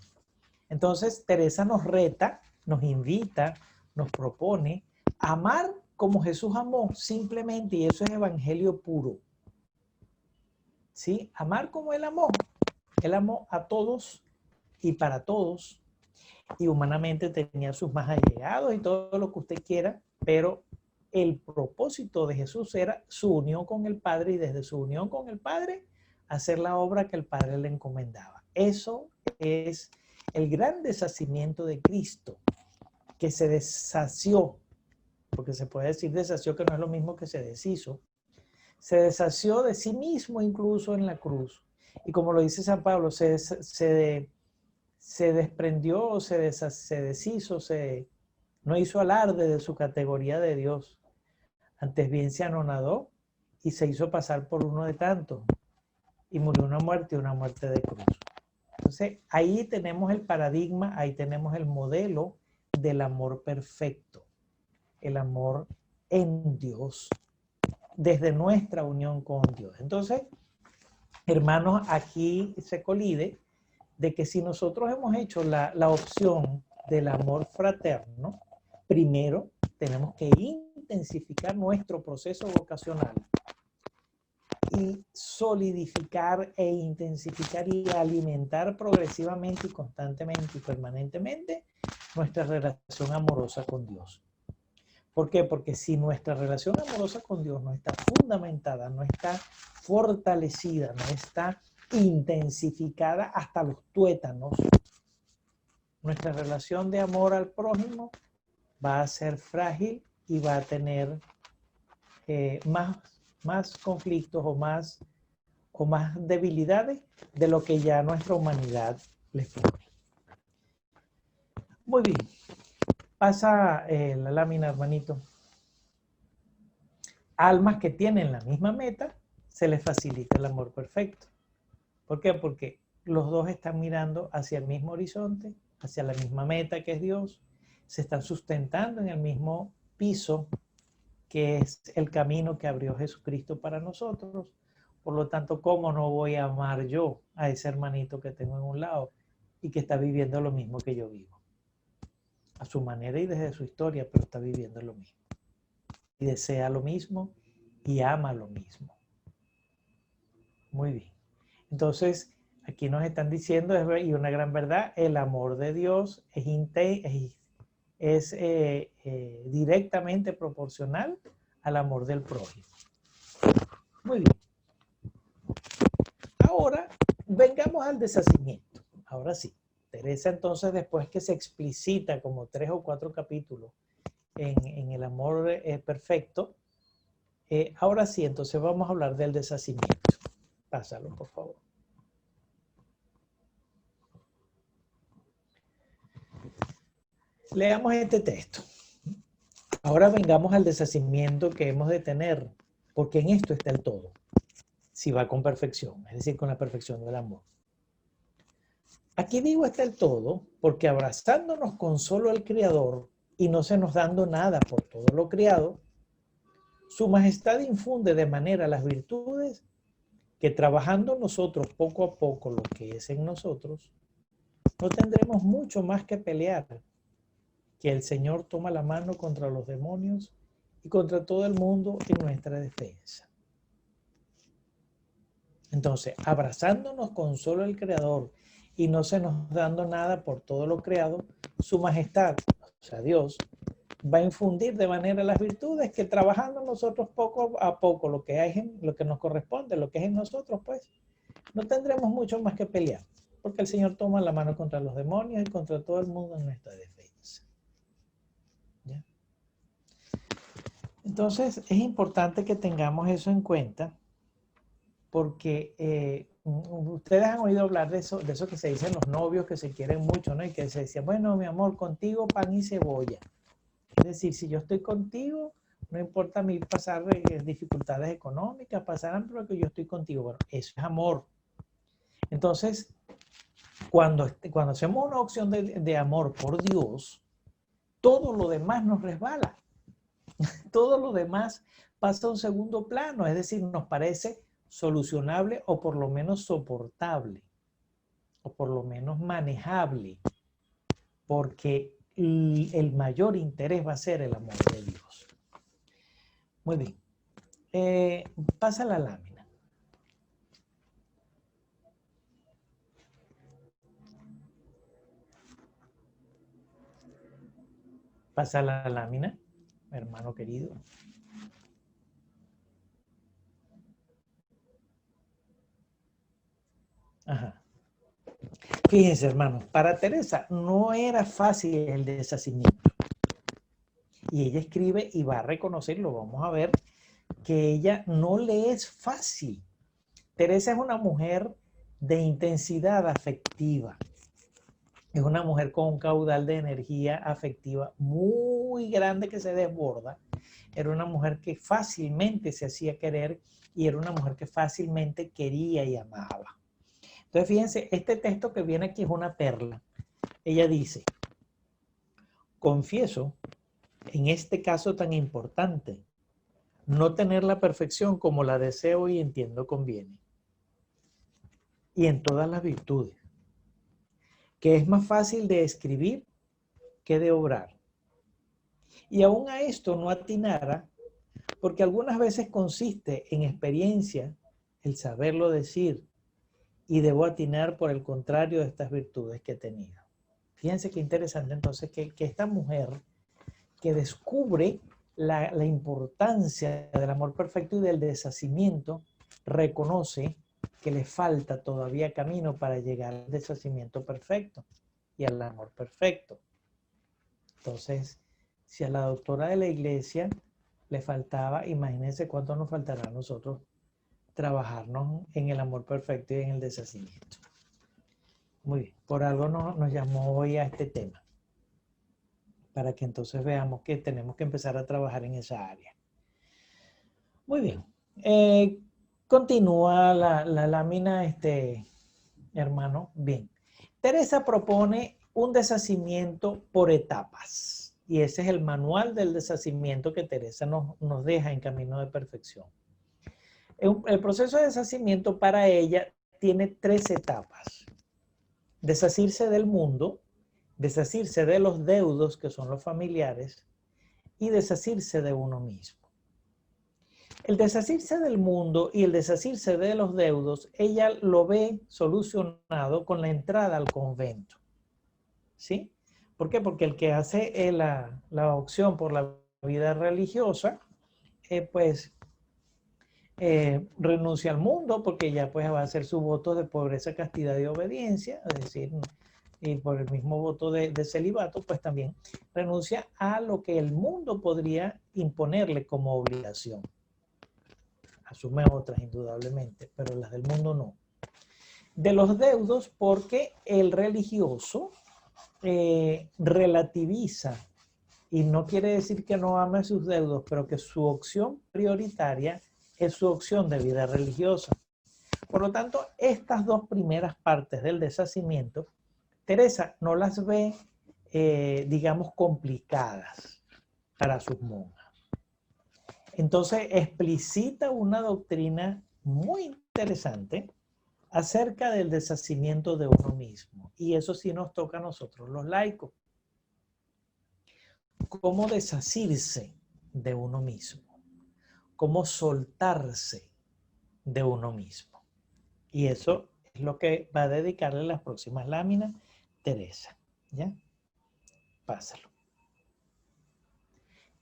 Entonces, Teresa nos reta, nos invita, nos propone amar como Jesús amó, simplemente, y eso es evangelio puro. ¿Sí? Amar como Él amó. Él amó a todos y para todos, y humanamente tenía sus más allegados y todo lo que usted quiera, pero el propósito de Jesús era su unión con el Padre y desde su unión con el Padre hacer la obra que el Padre le encomendaba. Eso es el gran deshacimiento de Cristo, que se deshació, porque se puede decir deshació, que no es lo mismo que se deshizo. Se deshació de sí mismo incluso en la cruz. Y como lo dice San Pablo, se desprendió, se deshizo, no hizo alarde de su categoría de Dios. Antes bien se anonadó y se hizo pasar por uno de tantos. Y murió una muerte de cruz. Entonces, ahí tenemos el paradigma, ahí tenemos el modelo del amor perfecto. El amor en Dios, desde nuestra unión con Dios. Entonces, hermanos, aquí se colide de que si nosotros hemos hecho la opción del amor fraterno, primero tenemos que intensificar nuestro proceso vocacional y solidificar e intensificar y alimentar progresivamente y constantemente y permanentemente nuestra relación amorosa con Dios. ¿Por qué? Porque si nuestra relación amorosa con Dios no está fundamentada, no está fortalecida, no está intensificada hasta los tuétanos, nuestra relación de amor al prójimo va a ser frágil y va a tener más conflictos o más debilidades de lo que ya nuestra humanidad les pone. Muy bien. Pasa la lámina, hermanito. Almas que tienen la misma meta, se les facilita el amor perfecto. ¿Por qué? Porque los dos están mirando hacia el mismo horizonte, hacia la misma meta que es Dios, se están sustentando en el mismo piso que es el camino que abrió Jesucristo para nosotros. Por lo tanto, ¿cómo no voy a amar yo a ese hermanito que tengo en un lado y que está viviendo lo mismo que yo vivo? A su manera y desde su historia, pero está viviendo lo mismo. Y desea lo mismo y ama lo mismo. Muy bien. Entonces, aquí nos están diciendo, y una gran verdad, el amor de Dios es directamente proporcional al amor del prójimo. Muy bien. Ahora, vengamos al deshacimiento. Ahora sí. Teresa entonces, después que se explicita como 3 o 4 capítulos en el amor perfecto, ahora sí, entonces vamos a hablar del deshacimiento. Pásalo, por favor. Leamos este texto. Ahora vengamos al deshacimiento que hemos de tener, porque en esto está el todo, si va con perfección, es decir, con la perfección del amor. Aquí digo está el todo, porque abrazándonos con solo el Creador y no se nos dando nada por todo lo creado, su majestad infunde de manera las virtudes que trabajando nosotros poco a poco lo que es en nosotros, no tendremos mucho más que pelear, que el Señor toma la mano contra los demonios y contra todo el mundo en nuestra defensa. Entonces, abrazándonos con solo el Creador y no se nos dando nada por todo lo creado, su majestad, o sea, Dios, va a infundir de manera las virtudes que trabajando nosotros poco a poco lo que nos corresponde, lo que es en nosotros, pues, no tendremos mucho más que pelear, porque el Señor toma la mano contra los demonios y contra todo el mundo en nuestra defensa. ¿Ya? Entonces, es importante que tengamos eso en cuenta, porque ustedes han oído hablar de eso que se dicen los novios que se quieren mucho, ¿no? Y que se decía, bueno, mi amor, contigo pan y cebolla. Es decir, si yo estoy contigo, no importa a mí pasar dificultades económicas, pasarán, pero que yo estoy contigo. Bueno, eso es amor. Entonces, cuando hacemos una opción de amor por Dios, todo lo demás nos resbala. Todo lo demás pasa a un segundo plano, es decir, nos parece solucionable o por lo menos soportable, o por lo menos manejable, porque el mayor interés va a ser el amor de Dios. Muy bien. Pasa la lámina. Pasa la lámina, hermano querido. Ajá. Fíjense, hermanos, para Teresa no era fácil el deshacimiento. Y ella escribe y va a reconocer, lo vamos a ver, que ella no le es fácil. Teresa es una mujer de intensidad afectiva. Es una mujer con un caudal de energía afectiva muy grande que se desborda. Era una mujer que fácilmente se hacía querer y era una mujer que fácilmente quería y amaba. Entonces, fíjense, este texto que viene aquí es una perla. Ella dice, confieso, en este caso tan importante, no tener la perfección como la deseo y entiendo conviene. Y en todas las virtudes, que es más fácil de escribir que de obrar. Y aún a esto no atinara, porque algunas veces consiste en experiencia el saberlo decir, y debo atinar por el contrario de estas virtudes que he tenido. Fíjense qué interesante entonces que esta mujer que descubre la importancia del amor perfecto y del deshacimiento, reconoce que le falta todavía camino para llegar al deshacimiento perfecto y al amor perfecto. Entonces, si a la doctora de la iglesia le faltaba, imagínense cuánto nos faltará a nosotros trabajarnos en el amor perfecto y en el deshacimiento. Muy bien, por algo nos llamó hoy a este tema, para que entonces veamos que tenemos que empezar a trabajar en esa área. Muy bien, continúa la lámina, hermano. Bien, Teresa propone un deshacimiento por etapas, y ese es el manual del deshacimiento que Teresa nos deja en camino de perfección. El proceso de deshacimiento para ella tiene 3 etapas. Desasirse del mundo, desasirse de los deudos, que son los familiares, y desasirse de uno mismo. El desasirse del mundo y el desasirse de los deudos, ella lo ve solucionado con la entrada al convento. ¿Sí? ¿Por qué? Porque el que hace la opción por la vida religiosa, renuncia al mundo, porque ya pues va a hacer su voto de pobreza, castidad y obediencia, es decir, y por el mismo voto de celibato, pues también renuncia a lo que el mundo podría imponerle como obligación. Asume otras, indudablemente, pero las del mundo no. De los deudos, porque el religioso relativiza, y no quiere decir que no ame a sus deudos, pero que su opción prioritaria es su opción de vida religiosa. Por lo tanto, estas dos primeras partes del deshacimiento, Teresa no las ve, digamos, complicadas para sus monjas. Entonces, explicita una doctrina muy interesante acerca del deshacimiento de uno mismo. Y eso sí nos toca a nosotros los laicos. Cómo desasirse de uno mismo. Cómo soltarse de uno mismo. Y eso es lo que va a dedicarle las próximas láminas Teresa. ¿Ya? Pásalo.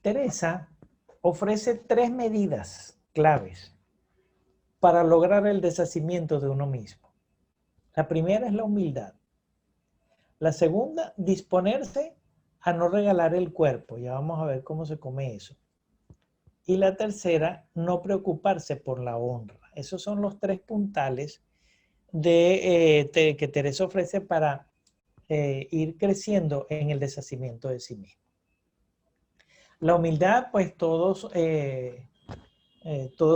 Teresa ofrece 3 medidas claves para lograr el deshacimiento de uno mismo. La primera es la humildad. La segunda, disponerse a no regalar el cuerpo. Ya vamos a ver cómo se come eso. Y la tercera, no preocuparse por la honra. Esos son los 3 puntales que Teresa ofrece para ir creciendo en el deshacimiento de sí mismo. La humildad, pues todos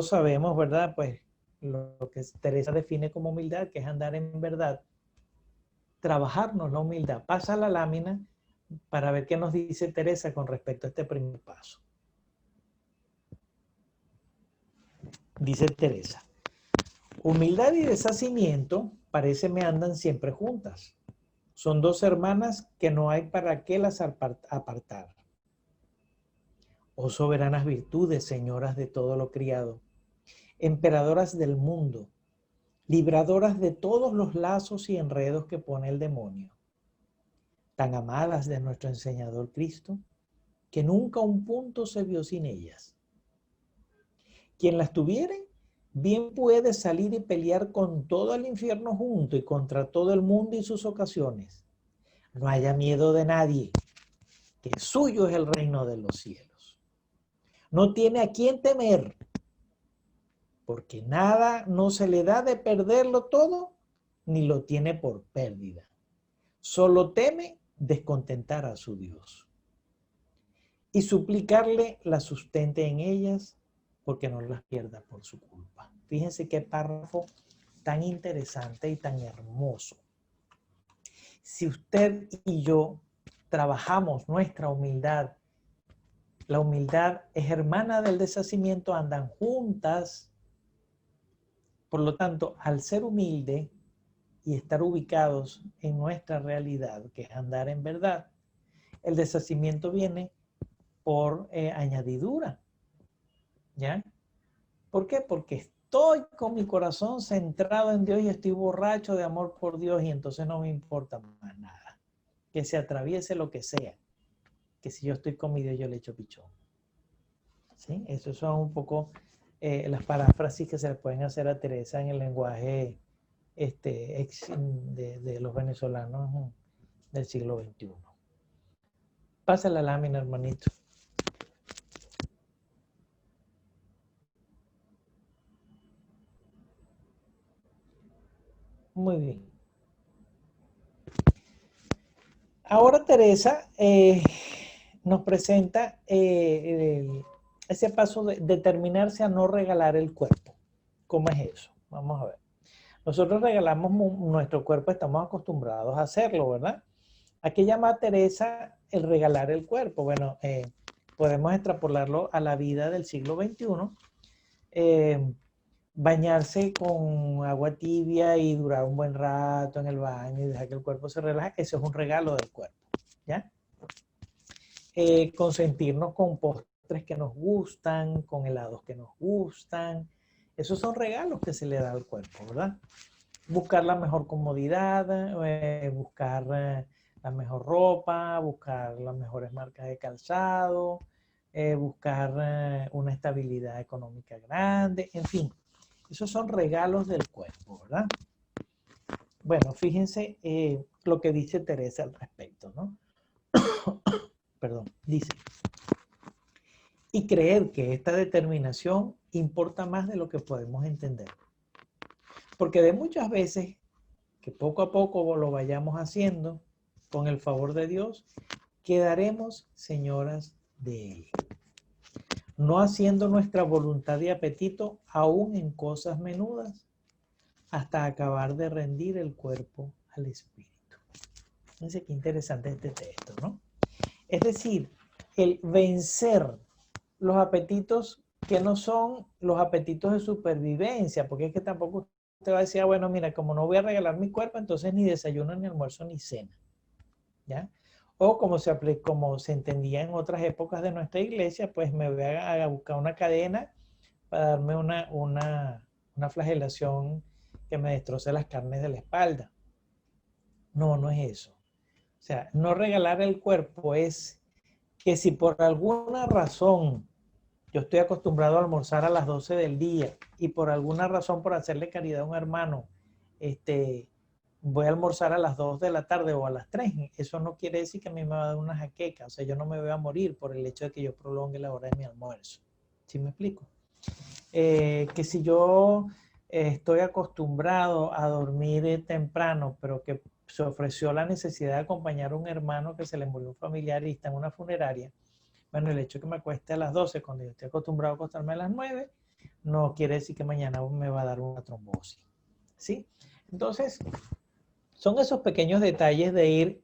sabemos, ¿verdad? Pues lo que Teresa define como humildad, que es andar en verdad. Trabajarnos la humildad. Pasa la lámina para ver qué nos dice Teresa con respecto a este primer paso. Dice Teresa: humildad y deshacimiento parece me andan siempre juntas. Son 2 hermanas que no hay para qué las apartar. Oh soberanas virtudes, señoras de todo lo criado, emperadoras del mundo, libradoras de todos los lazos y enredos que pone el demonio, tan amadas de nuestro enseñador Cristo, que nunca un punto se vio sin ellas. Quien las tuviere, bien puede salir y pelear con todo el infierno junto y contra todo el mundo y sus ocasiones. No haya miedo de nadie, que suyo es el reino de los cielos. No tiene a quién temer, porque nada no se le da de perderlo todo, ni lo tiene por pérdida. Solo teme descontentar a su Dios y suplicarle la sustente en ellas, porque no las pierda por su culpa. Fíjense qué párrafo tan interesante y tan hermoso. Si usted y yo trabajamos nuestra humildad, la humildad es hermana del deshacimiento, andan juntas. Por lo tanto, al ser humilde y estar ubicados en nuestra realidad, que es andar en verdad, el deshacimiento viene por añadidura. ¿Ya? ¿Por qué? Porque estoy con mi corazón centrado en Dios y estoy borracho de amor por Dios y entonces no me importa más nada. Que se atraviese lo que sea. Que si yo estoy con mi Dios yo le echo pichón. ¿Sí? Eso son un poco las paráfrasis que se le pueden hacer a Teresa en el lenguaje de los venezolanos del siglo XXI. Pasa la lámina, hermanito. Muy bien. Ahora Teresa nos presenta ese paso de determinarse a no regalar el cuerpo. ¿Cómo es eso? Vamos a ver. Nosotros regalamos nuestro cuerpo, estamos acostumbrados a hacerlo, ¿verdad? ¿A qué llama Teresa el regalar el cuerpo? Bueno, podemos extrapolarlo a la vida del siglo XXI. Bañarse con agua tibia y durar un buen rato en el baño y dejar que el cuerpo se relaje, eso es un regalo del cuerpo, ¿ya? Consentirnos con postres que nos gustan, con helados que nos gustan, esos son regalos que se le da al cuerpo, ¿verdad? Buscar la mejor comodidad, buscar la mejor ropa, buscar las mejores marcas de calzado, buscar una estabilidad económica grande, en fin. Esos son regalos del cuerpo, ¿verdad? Bueno, fíjense lo que dice Teresa al respecto, ¿no? Perdón, dice: y creer que esta determinación importa más de lo que podemos entender. Porque de muchas veces, que poco a poco lo vayamos haciendo, con el favor de Dios, quedaremos señoras de Él, no haciendo nuestra voluntad y apetito aún en cosas menudas, hasta acabar de rendir el cuerpo al espíritu. Fíjense qué interesante este texto, ¿no? Es decir, el vencer los apetitos que no son los apetitos de supervivencia, porque es que tampoco usted va a decir, bueno, mira, como no voy a regalar mi cuerpo, entonces ni desayuno, ni almuerzo, ni cena, ¿ya? O como se entendía en otras épocas de nuestra iglesia, pues me voy a buscar una cadena para darme una flagelación que me destroce las carnes de la espalda. No, no es eso. O sea, no regalar el cuerpo es que si por alguna razón yo estoy acostumbrado a almorzar a las 12 del día y por alguna razón, por hacerle caridad a un hermano, voy a almorzar a las 2 de la tarde o a las 3, eso no quiere decir que a mí me va a dar una jaqueca. O sea, yo no me voy a morir por el hecho de que yo prolongue la hora de mi almuerzo. ¿Sí me explico? Que si yo estoy acostumbrado a dormir temprano, pero que se ofreció la necesidad de acompañar a un hermano que se le murió un familiar y está en una funeraria, bueno, el hecho de que me acueste a las 12 cuando yo estoy acostumbrado a acostarme a las 9, no quiere decir que mañana me va a dar una trombosis. ¿Sí? Entonces, son esos pequeños detalles de ir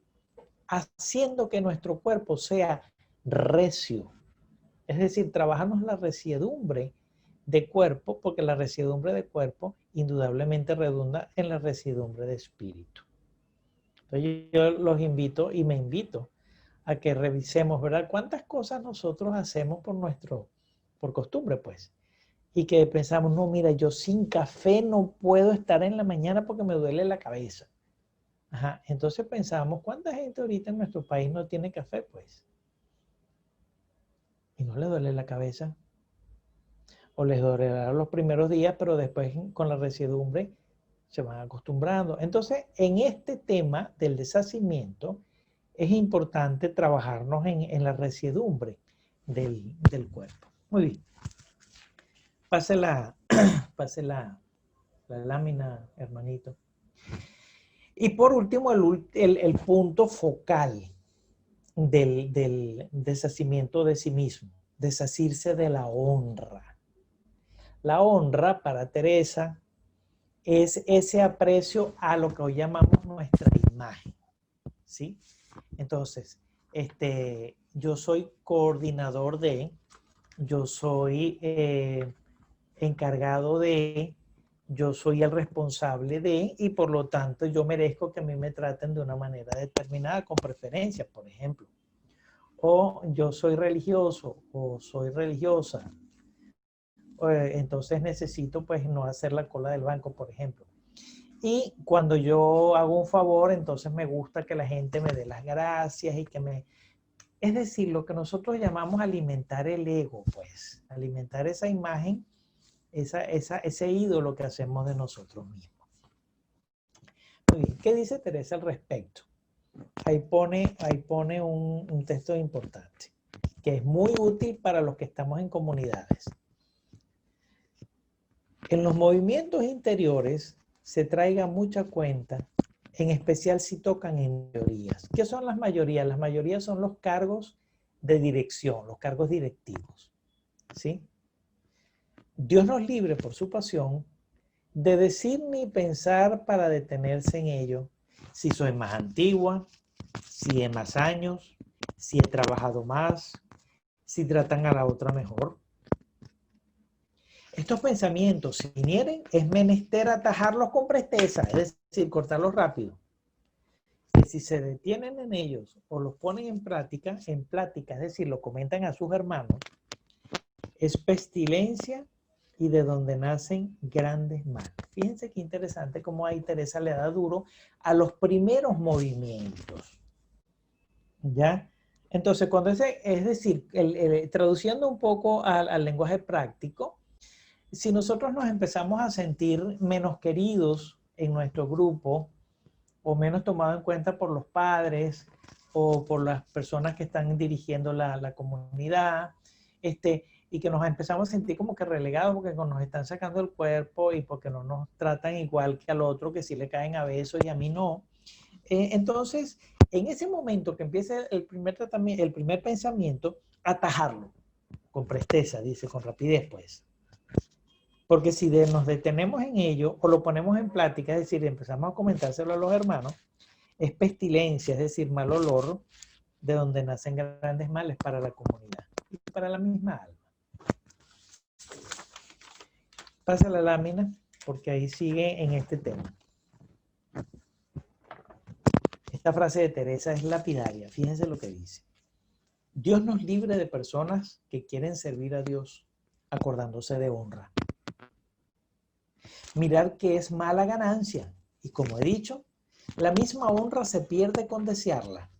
haciendo que nuestro cuerpo sea recio. Es decir, trabajamos la resiedumbre de cuerpo, porque la resiedumbre de cuerpo indudablemente redunda en la resiedumbre de espíritu. Entonces yo los invito y me invito a que revisemos, ¿verdad? ¿Cuántas cosas nosotros hacemos por costumbre, pues? Y que pensamos, no, mira, yo sin café no puedo estar en la mañana porque me duele la cabeza. Ajá. Entonces pensamos, ¿cuánta gente ahorita en nuestro país no tiene café, pues? Y no le duele la cabeza. O les dolerá los primeros días, pero después con la resiedumbre se van acostumbrando. Entonces, en este tema del deshacimiento, es importante trabajarnos en la resiedumbre del cuerpo. Muy bien. Pase la lámina, hermanito. Y por último, el punto focal del deshacimiento de sí mismo, desasirse de la honra. La honra para Teresa es ese aprecio a lo que hoy llamamos nuestra imagen, ¿sí? Entonces, yo soy coordinador de, yo soy encargado de, yo soy el responsable de, y por lo tanto yo merezco que a mí me traten de una manera determinada, con preferencias, por ejemplo. O yo soy religioso o soy religiosa, entonces necesito pues no hacer la cola del banco, por ejemplo. Y cuando yo hago un favor, entonces me gusta que la gente me dé las gracias y que me... Es decir, lo que nosotros llamamos alimentar el ego, pues. Alimentar esa imagen, ese ídolo que hacemos de nosotros mismos. Muy bien, ¿qué dice Teresa al respecto? Ahí pone un texto importante, que es muy útil para los que estamos en comunidades. En los movimientos interiores se traiga mucha cuenta, en especial si tocan en mayorías. ¿Qué son las mayorías? Las mayorías son los cargos de dirección, los cargos directivos, ¿sí? Dios nos libre por su pasión de decir ni pensar para detenerse en ello, si soy más antigua, si he más años, si he trabajado más, si tratan a la otra mejor. Estos pensamientos, si vinieren, es menester atajarlos con presteza, es decir, cortarlos rápido. Que si se detienen en ellos o los ponen en plática, es decir, lo comentan a sus hermanos, es pestilencia y de donde nacen grandes males. Fíjense qué interesante cómo ahí Teresa le da duro a los primeros movimientos. ¿Ya? Entonces, cuando es decir, traduciendo un poco al lenguaje práctico, si nosotros nos empezamos a sentir menos queridos en nuestro grupo o menos tomados en cuenta por los padres o por las personas que están dirigiendo la comunidad, y que nos empezamos a sentir como que relegados porque nos están sacando el cuerpo y porque no nos tratan igual que al otro, que sí le caen a besos y a mí no. Entonces, En ese momento que empieza el primer tratamiento, el primer pensamiento, atajarlo con presteza, dice, con rapidez, pues. Porque si nos detenemos en ello o lo ponemos en plática, es decir, empezamos a comentárselo a los hermanos, es pestilencia, es decir, mal olor, de donde nacen grandes males para la comunidad y para la misma alma. Pasa la lámina, porque ahí sigue en este tema. Esta frase de Teresa es lapidaria. Fíjense lo que dice. Dios nos libre de personas que quieren servir a Dios acordándose de honra. Mirar que es mala ganancia. Y como he dicho, la misma honra se pierde con desearla.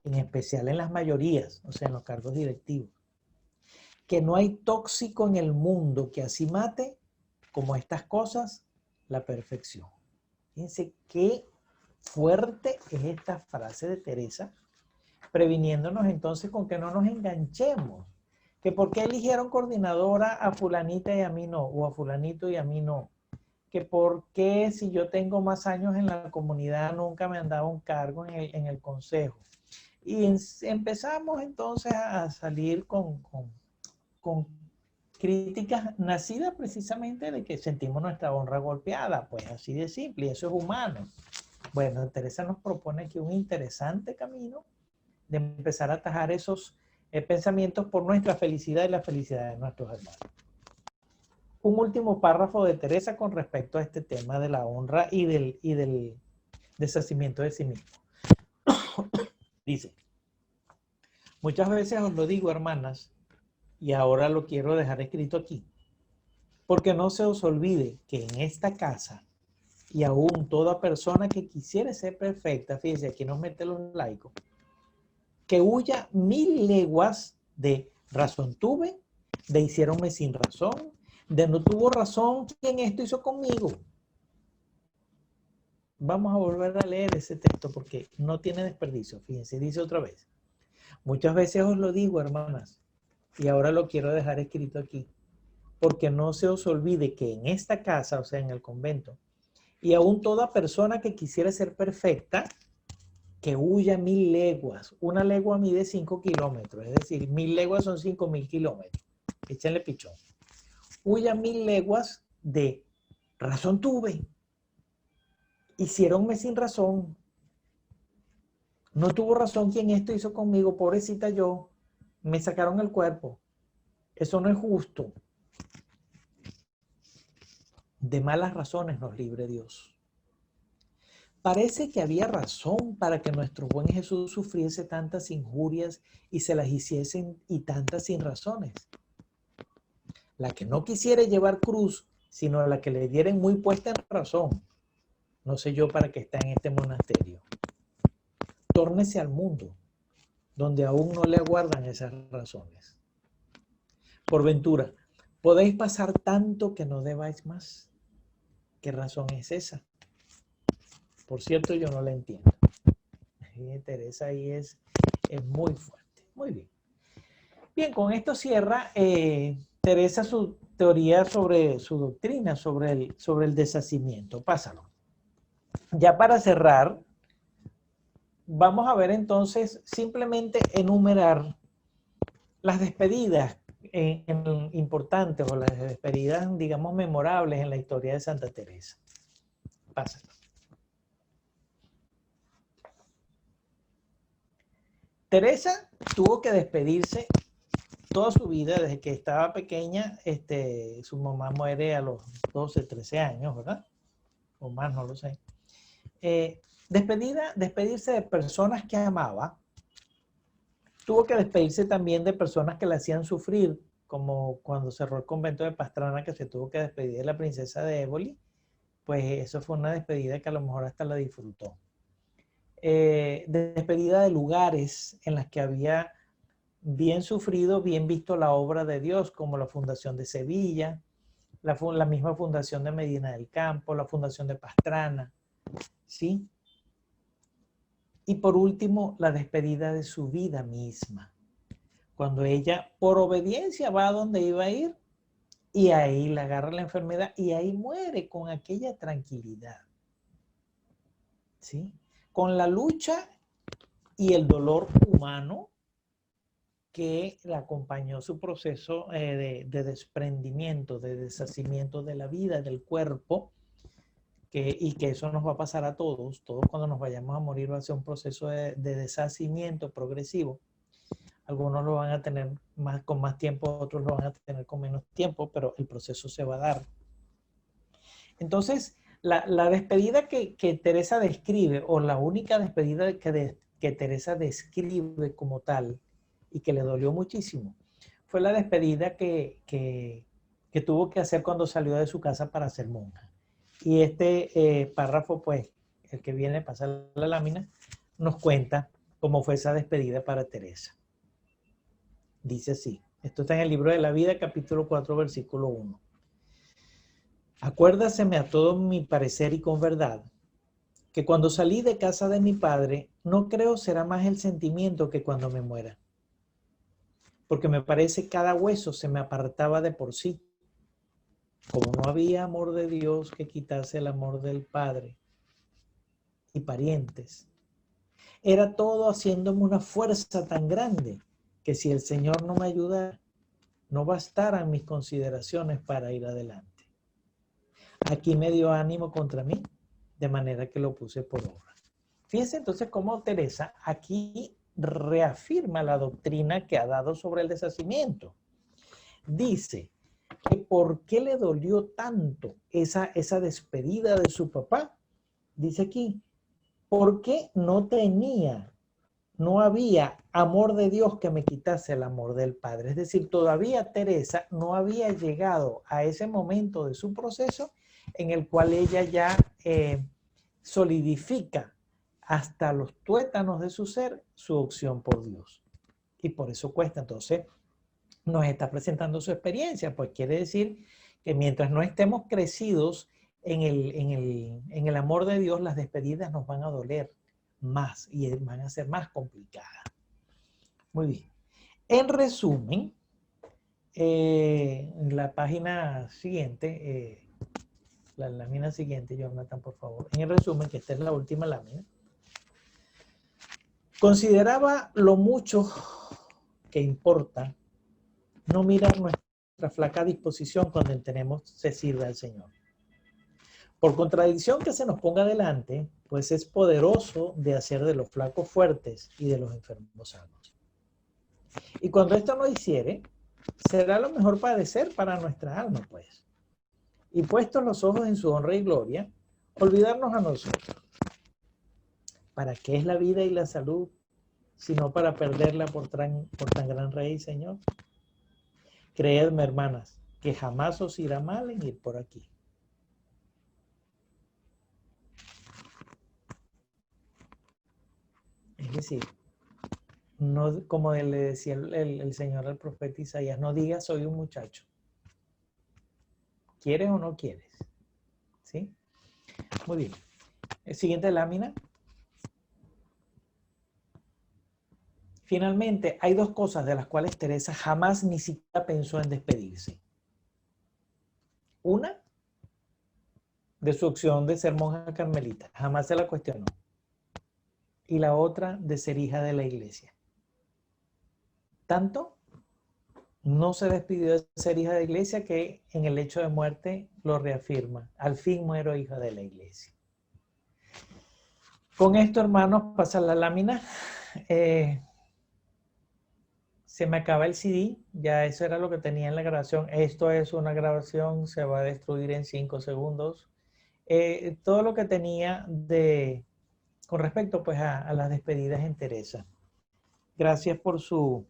En especial en las mayorías, o sea, en los cargos directivos. Que no hay tóxico en el mundo que así mate, como estas cosas, la perfección. Fíjense qué fuerte es esta frase de Teresa, previniéndonos entonces con que no nos enganchemos. Que por qué eligieron coordinadora a fulanita y a mí no, o a fulanito y a mí no. Que por qué si yo tengo más años en la comunidad nunca me han dado un cargo en el consejo. Y empezamos entonces a salir con críticas nacidas precisamente de que sentimos nuestra honra golpeada, pues así de simple, y eso es humano. Bueno, Teresa nos propone aquí un interesante camino de empezar a atajar esos pensamientos por nuestra felicidad y la felicidad de nuestros hermanos. Un último párrafo de Teresa con respecto a este tema de la honra y del deshacimiento de sí mismo. Dice, muchas veces os lo digo, hermanas, y ahora lo quiero dejar escrito aquí, porque no se os olvide que en esta casa, y aún toda persona que quisiere ser perfecta, fíjense, aquí nos mete los laicos, que huya 1000 leguas de razón tuve, de hicieronme sin razón, de no tuvo razón quien esto hizo conmigo. Vamos a volver a leer ese texto porque no tiene desperdicio. Fíjense, dice otra vez. Muchas veces os lo digo, hermanas, y ahora lo quiero dejar escrito aquí, porque no se os olvide que en esta casa, o sea, en el convento, y aún toda persona que quisiera ser perfecta, que huya 1000 leguas. Una legua mide 5 kilómetros, es decir, 1000 leguas son 5000 kilómetros. Échenle pichón. Huya 1000 leguas de razón tuve. Hicieronme sin razón. No tuvo razón quien esto hizo conmigo, pobrecita yo. Me sacaron el cuerpo. Eso no es justo. De malas razones nos libre Dios. Parece que había razón para que nuestro buen Jesús sufriese tantas injurias y se las hiciesen y tantas sin razones. La que no quisiera llevar cruz, sino la que le dieren muy puesta en razón. No sé yo para qué está en este monasterio. Tórnese al mundo, donde aún no le aguardan esas razones. Por ventura, ¿podéis pasar tanto que no debáis más? ¿Qué razón es esa? Por cierto, yo no la entiendo. Teresa ahí es muy fuerte. Muy bien. Bien, con esto cierra Teresa su teoría sobre su doctrina, sobre el deshacimiento. Pásalo. Ya para cerrar, vamos a ver entonces, simplemente enumerar las despedidas importantes o las despedidas, digamos, memorables en la historia de Santa Teresa. Pásalo. Teresa tuvo que despedirse toda su vida, desde que estaba pequeña. Su mamá muere a los 12, 13 años, ¿verdad? O más, no lo sé. Despedirse de personas que amaba. Tuvo que despedirse también de personas que la hacían sufrir, como cuando cerró el convento de Pastrana, que se tuvo que despedir de la princesa de Éboli. Pues eso fue una despedida que a lo mejor hasta la disfrutó. Despedida de lugares en las que había bien sufrido, bien visto la obra de Dios, como la Fundación de Sevilla, la misma Fundación de Medina del Campo, la Fundación de Pastrana, ¿sí? Y por último, la despedida de su vida misma, cuando ella, por obediencia, va a donde iba a ir y ahí le agarra la enfermedad y ahí muere con aquella tranquilidad, ¿sí? Con la lucha y el dolor humano que le acompañó su proceso de desprendimiento, de deshacimiento de la vida, del cuerpo, y que eso nos va a pasar a todos. Todos cuando nos vayamos a morir va a ser un proceso de deshacimiento progresivo. Algunos lo van a tener con más tiempo, otros lo van a tener con menos tiempo, pero el proceso se va a dar. Entonces, la despedida que Teresa describe, o la única despedida que Teresa describe como tal, y que le dolió muchísimo, fue la despedida que tuvo que hacer cuando salió de su casa para ser monja. Y este párrafo, pues, el que viene a pasar la lámina, nos cuenta cómo fue esa despedida para Teresa. Dice así, esto está en el libro de la vida, capítulo 4, versículo 1. Acuérdaseme a todo mi parecer y con verdad, que cuando salí de casa de mi padre, no creo será más el sentimiento que cuando me muera. Porque me parece cada hueso se me apartaba de por sí. Como no había amor de Dios que quitase el amor del Padre y parientes, era todo haciéndome una fuerza tan grande que si el Señor no me ayudara, no bastaran mis consideraciones para ir adelante. Aquí me dio ánimo contra mí, de manera que lo puse por obra. Fíjense entonces cómo Teresa aquí reafirma la doctrina que ha dado sobre el deshacimiento. Dice que por qué le dolió tanto esa despedida de su papá. Dice aquí, porque no había amor de Dios que me quitase el amor del Padre. Es decir, todavía Teresa no había llegado a ese momento de su proceso en el cual ella ya solidifica hasta los tuétanos de su ser su opción por Dios. Y por eso cuesta. Entonces, nos está presentando su experiencia, pues quiere decir que mientras no estemos crecidos en el amor de Dios, las despedidas nos van a doler más y van a ser más complicadas. Muy bien. En resumen, en la página siguiente, la lámina siguiente, Jonathan, por favor. En resumen, que esta es la última lámina. Consideraba lo mucho que importa no mirar nuestra flaca disposición cuando entendemos se sirve al Señor. Por contradicción que se nos ponga delante, pues es poderoso de hacer de los flacos fuertes y de los enfermos sanos. Y cuando esto no hiciere, será lo mejor padecer para nuestra alma, pues. Y puestos los ojos en su honra y gloria, olvidarnos a nosotros. ¿Para qué es la vida y la salud, sino para perderla por tan gran Rey y Señor? Creedme, hermanas, que jamás os irá mal en ir por aquí. Es decir, no, como le decía el Señor al profeta Isaías, no digas soy un muchacho. ¿Quieres o no quieres? ¿Sí? Muy bien. Siguiente lámina. Finalmente, hay dos cosas de las cuales Teresa jamás ni siquiera pensó en despedirse. Una, de su opción de ser monja carmelita. Jamás se la cuestionó. Y la otra, de ser hija de la iglesia. Tanto no se despidió de ser hija de la iglesia que en el hecho de muerte lo reafirma. Al fin muero hija de la iglesia. Con esto, hermanos, pasa la lámina. Se me acaba el CD, ya eso era lo que tenía en la grabación. Esto es una grabación, se va a destruir en 5 segundos. Todo lo que tenía con respecto pues a las despedidas en Teresa. Gracias por su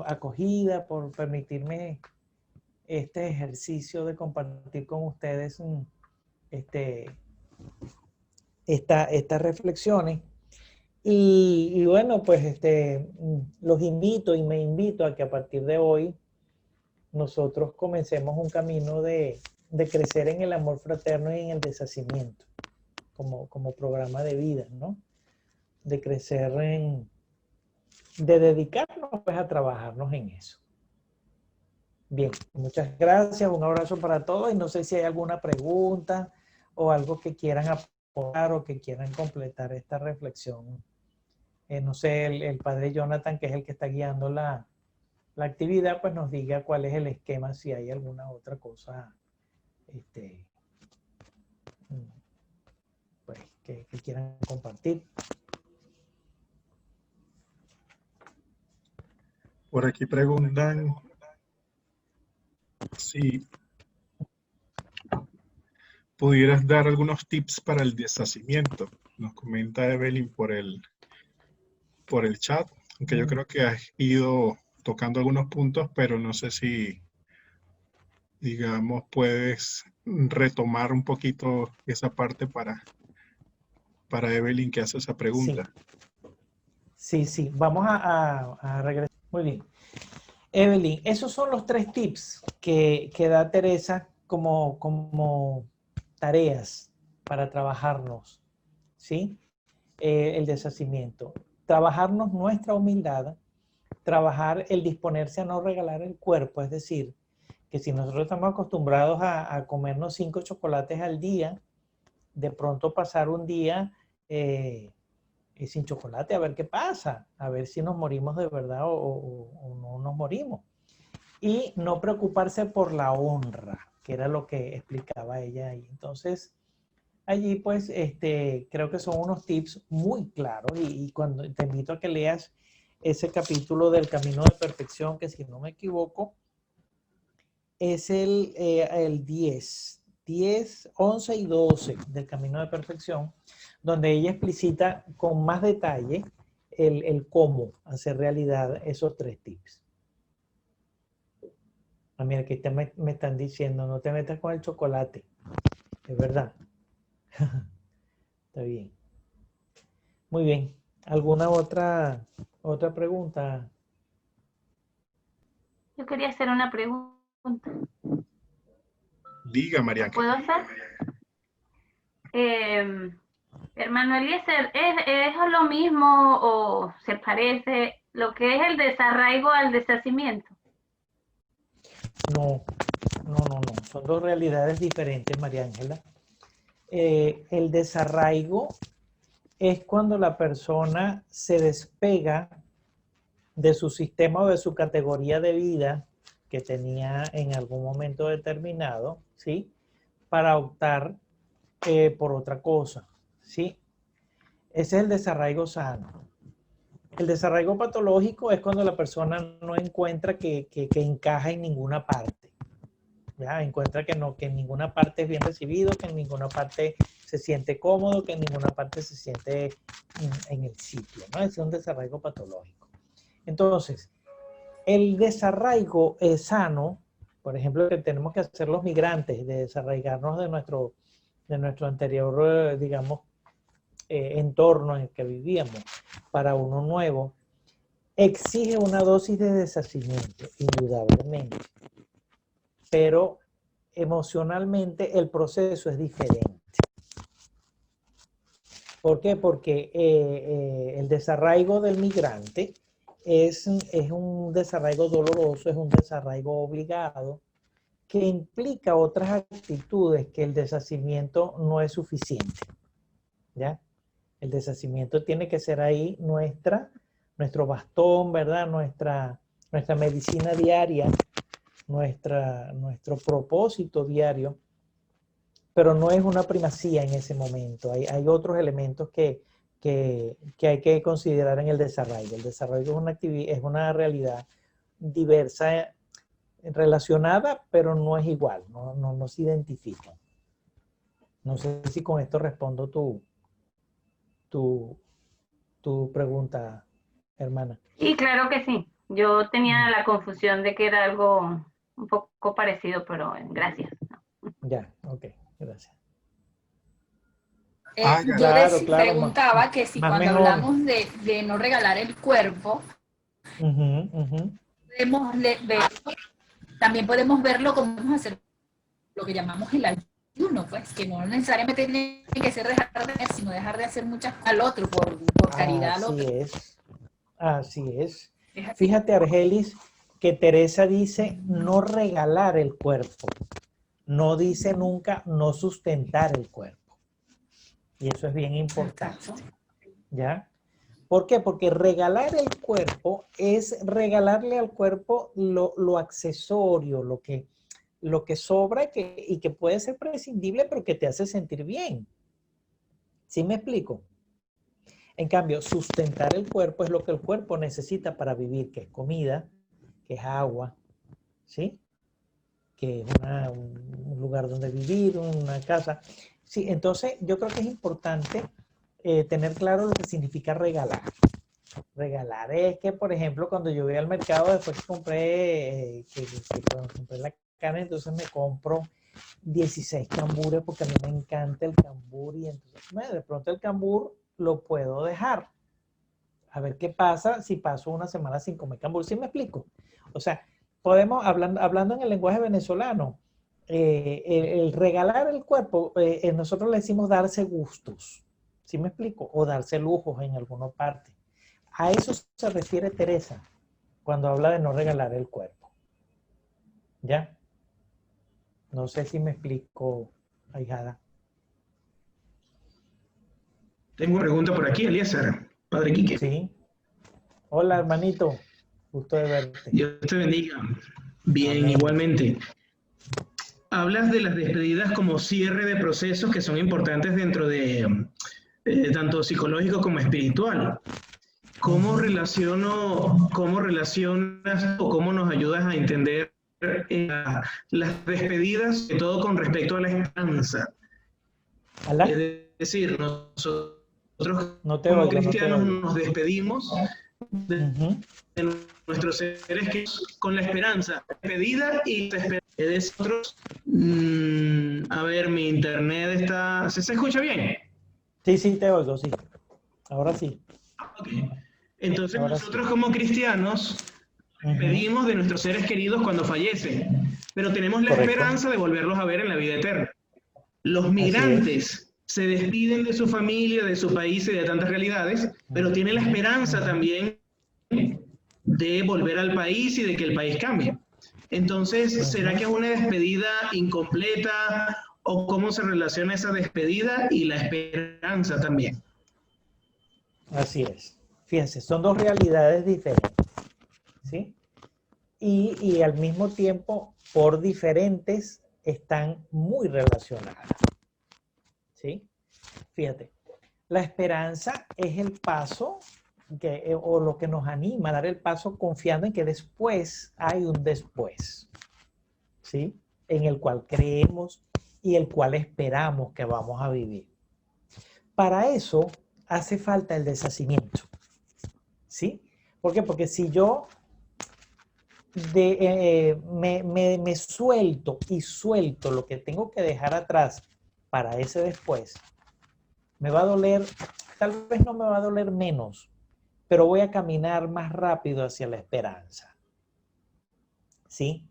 acogida, por permitirme este ejercicio de compartir con ustedes estas reflexiones. Y bueno, pues los invito y me invito a que a partir de hoy nosotros comencemos un camino de crecer en el amor fraterno y en el deshacimiento como programa de vida, ¿no? De crecer de dedicarnos pues a trabajarnos en eso. Bien, muchas gracias, un abrazo para todos y no sé si hay alguna pregunta o algo que quieran aportar. o que quieran completar esta reflexión. No sé, el padre Jonathan, que es el que está guiando la actividad, pues nos diga cuál es el esquema, si hay alguna otra cosa pues, que quieran compartir. Por aquí preguntan si pudieras dar algunos tips para el deshacimiento. Nos comenta Evelyn por el chat, aunque yo creo que has ido tocando algunos puntos, pero no sé si, digamos, puedes retomar un poquito esa parte para Evelyn que hace esa pregunta. Sí. Vamos a regresar. Muy bien. Evelyn, esos son los 3 tips que da Teresa como tareas para trabajarnos, ¿sí? El deshacimiento. Trabajarnos nuestra humildad, trabajar el disponerse a no regalar el cuerpo, es decir, que si nosotros estamos acostumbrados a comernos 5 chocolates al día, de pronto pasar un día sin chocolate, a ver qué pasa, a ver si nos morimos de verdad o no nos morimos. Y no preocuparse por la honra, que era lo que explicaba ella ahí. Entonces, allí pues creo que son unos tips muy claros y cuando te invito a que leas ese capítulo del Camino de Perfección, que si no me equivoco, es el 10, 11 y 12 del Camino de Perfección, donde ella explicita con más detalle el cómo hacer realidad esos 3 tips. Mira, aquí me están diciendo, no te metas con el chocolate. Es verdad. Está bien. Muy bien. ¿Alguna otra pregunta? Yo quería hacer una pregunta. Diga, María. ¿Puedo hacer? Hermano Eliezer, ¿es lo mismo o se parece lo que es el desarraigo al deshacimiento? No. Son 2 realidades diferentes, María Ángela. El desarraigo es cuando la persona se despega de su sistema o de su categoría de vida que tenía en algún momento determinado, ¿sí? Para optar por otra cosa, ¿sí? Ese es el desarraigo sano. El desarraigo patológico es cuando la persona no encuentra que encaja en ninguna parte. ¿Ya? Encuentra que en ninguna parte es bien recibido, que en ninguna parte se siente cómodo, que en ninguna parte se siente en el sitio, ¿no? Es un desarraigo patológico. Entonces, el desarraigo sano, por ejemplo, que tenemos que hacer los migrantes, de desarraigarnos de nuestro anterior, digamos, entorno en el que vivíamos para uno nuevo, exige una dosis de deshacimiento, indudablemente. Pero emocionalmente el proceso es diferente. ¿Por qué? Porque el desarraigo del migrante es un desarraigo doloroso, es un desarraigo obligado, que implica otras actitudes que el deshacimiento no es suficiente. ¿Ya? El deshacimiento tiene que ser ahí nuestro bastón, ¿verdad? Nuestra medicina diaria, nuestro propósito diario, pero no es una primacía en ese momento. Hay otros elementos que hay que considerar en el desarraigo. El desarraigo es una realidad diversa, relacionada, pero no es igual, no se identifican. No sé si con esto respondo tu pregunta, hermana. Sí, claro que sí. Yo tenía la confusión de que era algo un poco parecido, pero gracias. Ya, ok, gracias. Yo preguntaba que si cuando hablamos de no regalar el cuerpo, también podemos verlo como hacer lo que llamamos el ayuno, pues, que no necesariamente tiene que ser dejar de hacer, sino dejar de hacer muchas al otro, por caridad al otro. Así es. Fíjate, Argelis, que Teresa dice no regalar el cuerpo. No dice nunca no sustentar el cuerpo. Y eso es bien importante, Exacto. ¿ya? ¿Por qué? Porque regalar el cuerpo es regalarle al cuerpo lo accesorio, lo que sobra y que puede ser prescindible, pero que te hace sentir bien. ¿Sí me explico? En cambio, sustentar el cuerpo es lo que el cuerpo necesita para vivir, que es comida, que es agua, ¿sí? Que es un lugar donde vivir, una casa. Sí, entonces yo creo que es importante tener claro lo que significa regalar. Regalar es que, por ejemplo, cuando yo voy al mercado, después que cuando compré la carne, entonces me compro 16 cambures porque a mí me encanta el cambur y entonces de pronto el cambur lo puedo dejar. A ver qué pasa si paso una semana sin comer cambur. ¿Sí me explico? O sea, podemos, hablando en el lenguaje venezolano, el regalar el cuerpo, nosotros le decimos darse gustos. ¿Sí me explico? O darse lujos en alguna parte. A eso se refiere Teresa cuando habla de no regalar el cuerpo. ¿Ya? No sé si me explico, ahijada. Tengo una pregunta por aquí, Eliezer, Padre Quique. Sí. Hola, hermanito. Gusto de verte. Dios te bendiga. Bien, Amén. igualmente. Hablas de las despedidas como cierre de procesos que son importantes dentro de tanto psicológico como espiritual. ¿Cómo relacionas o cómo nos ayudas a entender las despedidas, sobre todo con respecto a la esperanza? ¿Alá? Es decir, nosotros No te como oigo, cristianos no te oigo. nos despedimos de nuestros seres que con la esperanza, despedida y de nosotros. A ver, mi internet está. ¿Se escucha bien? Sí, sí, te oigo, sí. Ahora sí. Okay. Entonces Ahora nosotros sí. como cristianos pedimos de nuestros seres queridos cuando fallecen, pero tenemos la Correcto. esperanza de volverlos a ver en la vida eterna. Los migrantes se despiden de su familia, de su país y de tantas realidades, pero tienen la esperanza también de volver al país y de que el país cambie. Entonces, ¿será que es una despedida incompleta o cómo se relaciona esa despedida y la esperanza también? Así es. Fíjense, son dos realidades diferentes, ¿sí? Y al mismo tiempo, por diferentes, están muy relacionadas, ¿sí? Fíjate, la esperanza es el paso o lo que nos anima a dar el paso confiando en que después hay un después, ¿sí? En el cual creemos y el cual esperamos que vamos a vivir. Para eso hace falta el deshacimiento, ¿sí? ¿Por qué? Porque si yo me suelto y suelto lo que tengo que dejar atrás para ese después, me va a doler, tal vez no me va a doler menos, pero voy a caminar más rápido hacia la esperanza, ¿sí?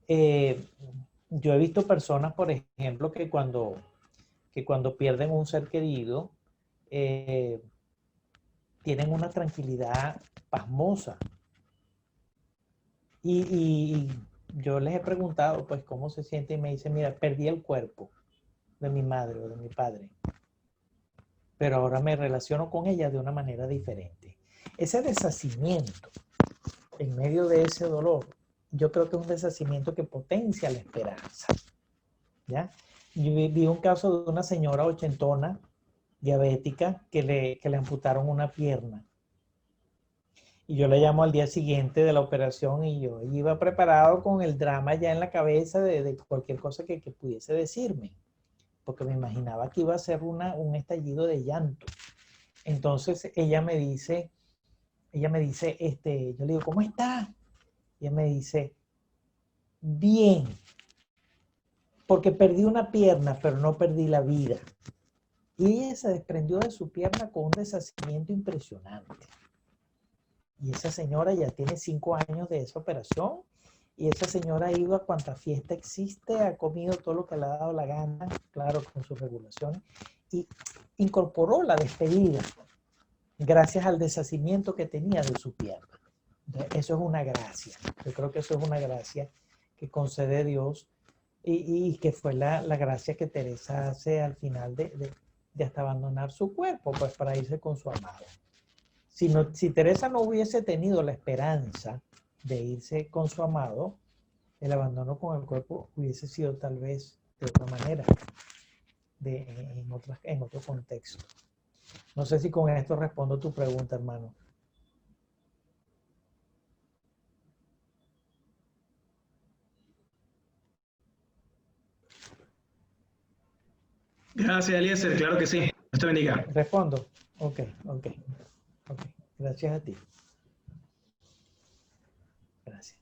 Yo he visto personas, por ejemplo, que cuando pierden un ser querido, tienen una tranquilidad pasmosa. Y yo les he preguntado, pues, cómo se siente y me dicen, mira, perdí el cuerpo de mi madre o de mi padre, pero ahora me relaciono con ella de una manera diferente. Ese deshacimiento en medio de ese dolor, yo creo que es un deshacimiento que potencia la esperanza, ¿ya? Yo vi un caso de una señora ochentona, diabética, que le amputaron una pierna. Y yo le llamo al día siguiente de la operación y yo iba preparado con el drama ya en la cabeza de cualquier cosa que pudiese decirme, porque me imaginaba que iba a ser un estallido de llanto. Entonces ella me dice, yo le digo, ¿cómo está? Ella me dice, bien, porque perdí una pierna, pero no perdí la vida. Y ella se desprendió de su pierna con un deshacimiento impresionante. Y esa señora ya tiene 5 años de esa operación. Y esa señora ha ido a cuanta fiesta existe, ha comido todo lo que le ha dado la gana, claro, con sus regulaciones. Y incorporó la despedida gracias al deshacimiento que tenía de su pierna. Entonces, eso es una gracia. Yo creo que eso es una gracia que concede Dios y que fue la gracia que Teresa hace al final de hasta abandonar su cuerpo, pues para irse con su amado. Si Teresa no hubiese tenido la esperanza de irse con su amado, el abandono con el cuerpo hubiese sido tal vez de otra manera, en otro contexto. No sé si con esto respondo tu pregunta, hermano. Gracias, Eliezer, claro que sí. Dios te bendiga. ¿Respondo? Ok. Gracias a ti. Gracias.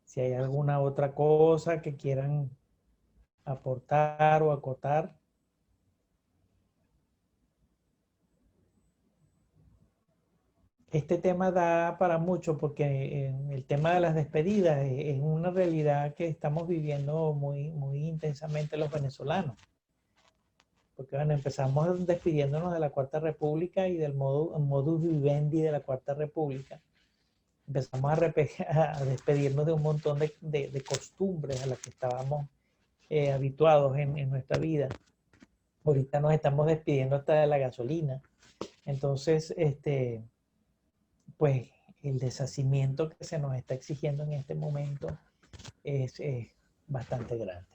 Si hay alguna otra cosa que quieran aportar o acotar. Este tema da para mucho porque el tema de las despedidas es una realidad que estamos viviendo muy, muy intensamente los venezolanos. Porque bueno, empezamos despidiéndonos de la Cuarta República y del modus vivendi de la Cuarta República. Empezamos a despedirnos de un montón de costumbres a las que estábamos habituados en nuestra vida. Ahorita nos estamos despidiendo hasta de la gasolina. Entonces, pues el deshacimiento que se nos está exigiendo en este momento es bastante grande.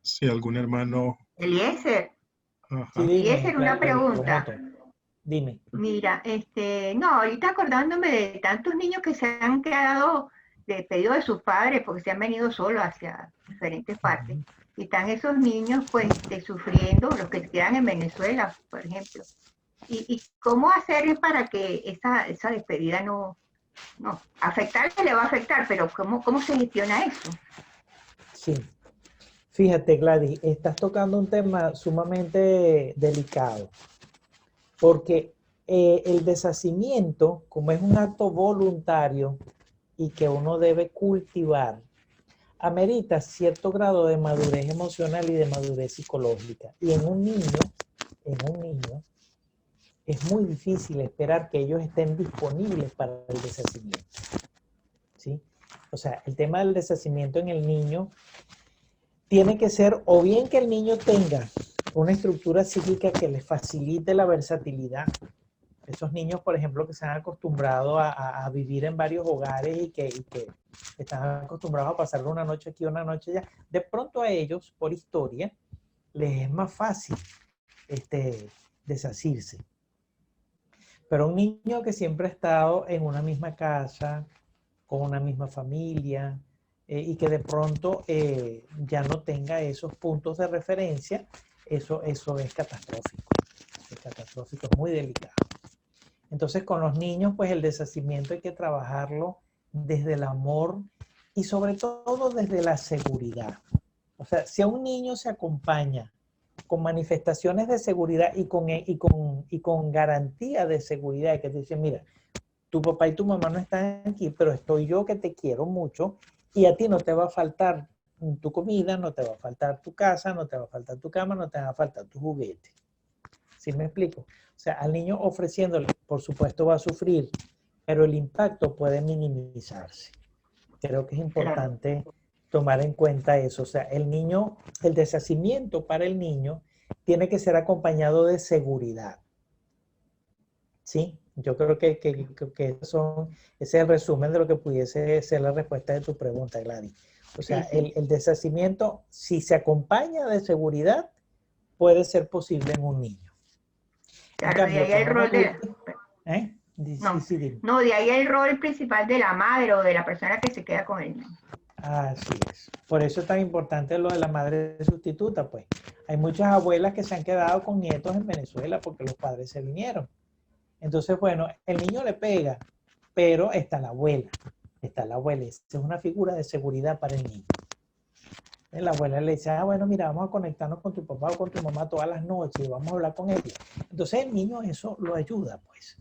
Si algún hermano... Eliezer, Ajá. Sí, dime, Eliezer, una pregunta. Dime. Mira, no, ahorita acordándome de tantos niños que se han quedado despedidos de sus padres porque se han venido solos hacia diferentes partes. Y están esos niños pues sufriendo, los que quedan en Venezuela, por ejemplo. ¿Y cómo hacer para que esa despedida no afectarle le va a afectar, pero cómo se gestiona eso? Sí. Fíjate, Gladys, estás tocando un tema sumamente delicado, porque el deshacimiento, como es un acto voluntario y que uno debe cultivar, amerita cierto grado de madurez emocional y de madurez psicológica. Y en un niño, es muy difícil esperar que ellos estén disponibles para el deshacimiento, ¿sí? O sea, el tema del deshacimiento en el niño tiene que ser o bien que el niño tenga una estructura psíquica que le facilite la versatilidad. Esos niños, por ejemplo, que se han acostumbrado a vivir en varios hogares y que están acostumbrados a pasar una noche aquí, una noche allá, de pronto a ellos, por historia, les es más fácil desasirse. Pero un niño que siempre ha estado en una misma casa, con una misma familia, y que de pronto ya no tenga esos puntos de referencia, eso es catastrófico. Es catastrófico, es muy delicado. Entonces, con los niños, pues el deshacimiento hay que trabajarlo desde el amor y sobre todo desde la seguridad. O sea, si a un niño se acompaña con manifestaciones de seguridad y con garantía de seguridad, que te dicen, mira, tu papá y tu mamá no están aquí, pero estoy yo que te quiero mucho y a ti no te va a faltar tu comida, no te va a faltar tu casa, no te va a faltar tu cama, no te va a faltar tu juguete. ¿Sí me explico? O sea, al niño ofreciéndole, por supuesto va a sufrir, pero el impacto puede minimizarse. Creo que es importante tomar en cuenta eso. O sea, el deshacimiento para el niño tiene que ser acompañado de seguridad. ¿Sí? Yo creo que ese es el resumen de lo que pudiese ser la respuesta de tu pregunta, Gladys. O sea, sí. El deshacimiento, si se acompaña de seguridad, puede ser posible en un niño. Claro, cambio, de ahí el rol de... No, de ahí el rol principal de la madre o de la persona que se queda con el niño. Así es. Por eso es tan importante lo de la madre sustituta, pues. Hay muchas abuelas que se han quedado con nietos en Venezuela porque los padres se vinieron. Entonces, bueno, el niño le pega, pero está la abuela. Está la abuela. Esa es una figura de seguridad para el niño. La abuela le dice, bueno, mira, vamos a conectarnos con tu papá o con tu mamá todas las noches y vamos a hablar con ella. Entonces el niño eso lo ayuda, pues.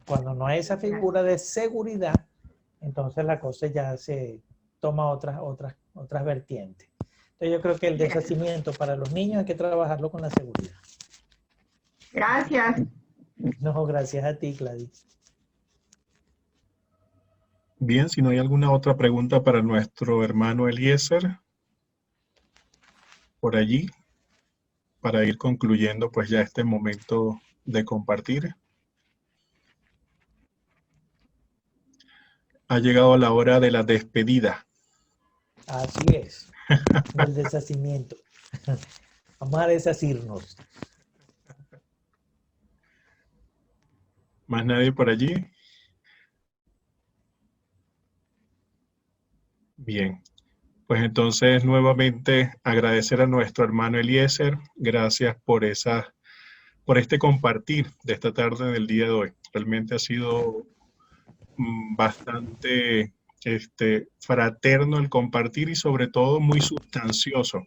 Cuando no hay esa figura de seguridad, entonces la cosa ya se toma otras otras vertientes. Entonces yo creo que el deshacimiento para los niños hay que trabajarlo con la seguridad. Gracias. No, gracias a ti, Gladys. Bien, si no hay alguna otra pregunta para nuestro hermano Eliezer, por allí, para ir concluyendo pues ya este momento de compartir. Ha llegado la hora de la despedida. Así es, del deshacimiento. Vamos a deshacirnos. ¿Más nadie por allí? Bien, pues entonces nuevamente agradecer a nuestro hermano Eliezer. Gracias por este compartir de esta tarde del día de hoy. Realmente ha sido bastante fraterno el compartir y sobre todo muy sustancioso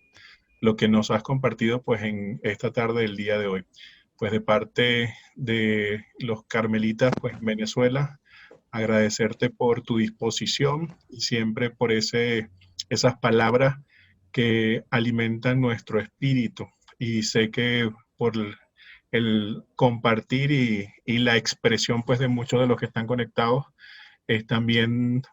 lo que nos has compartido pues en esta tarde del día de hoy. Pues de parte de los Carmelitas pues en Venezuela, agradecerte por tu disposición y siempre por esas palabras que alimentan nuestro espíritu. Y sé que por el compartir y la expresión pues de muchos de los que están conectados es también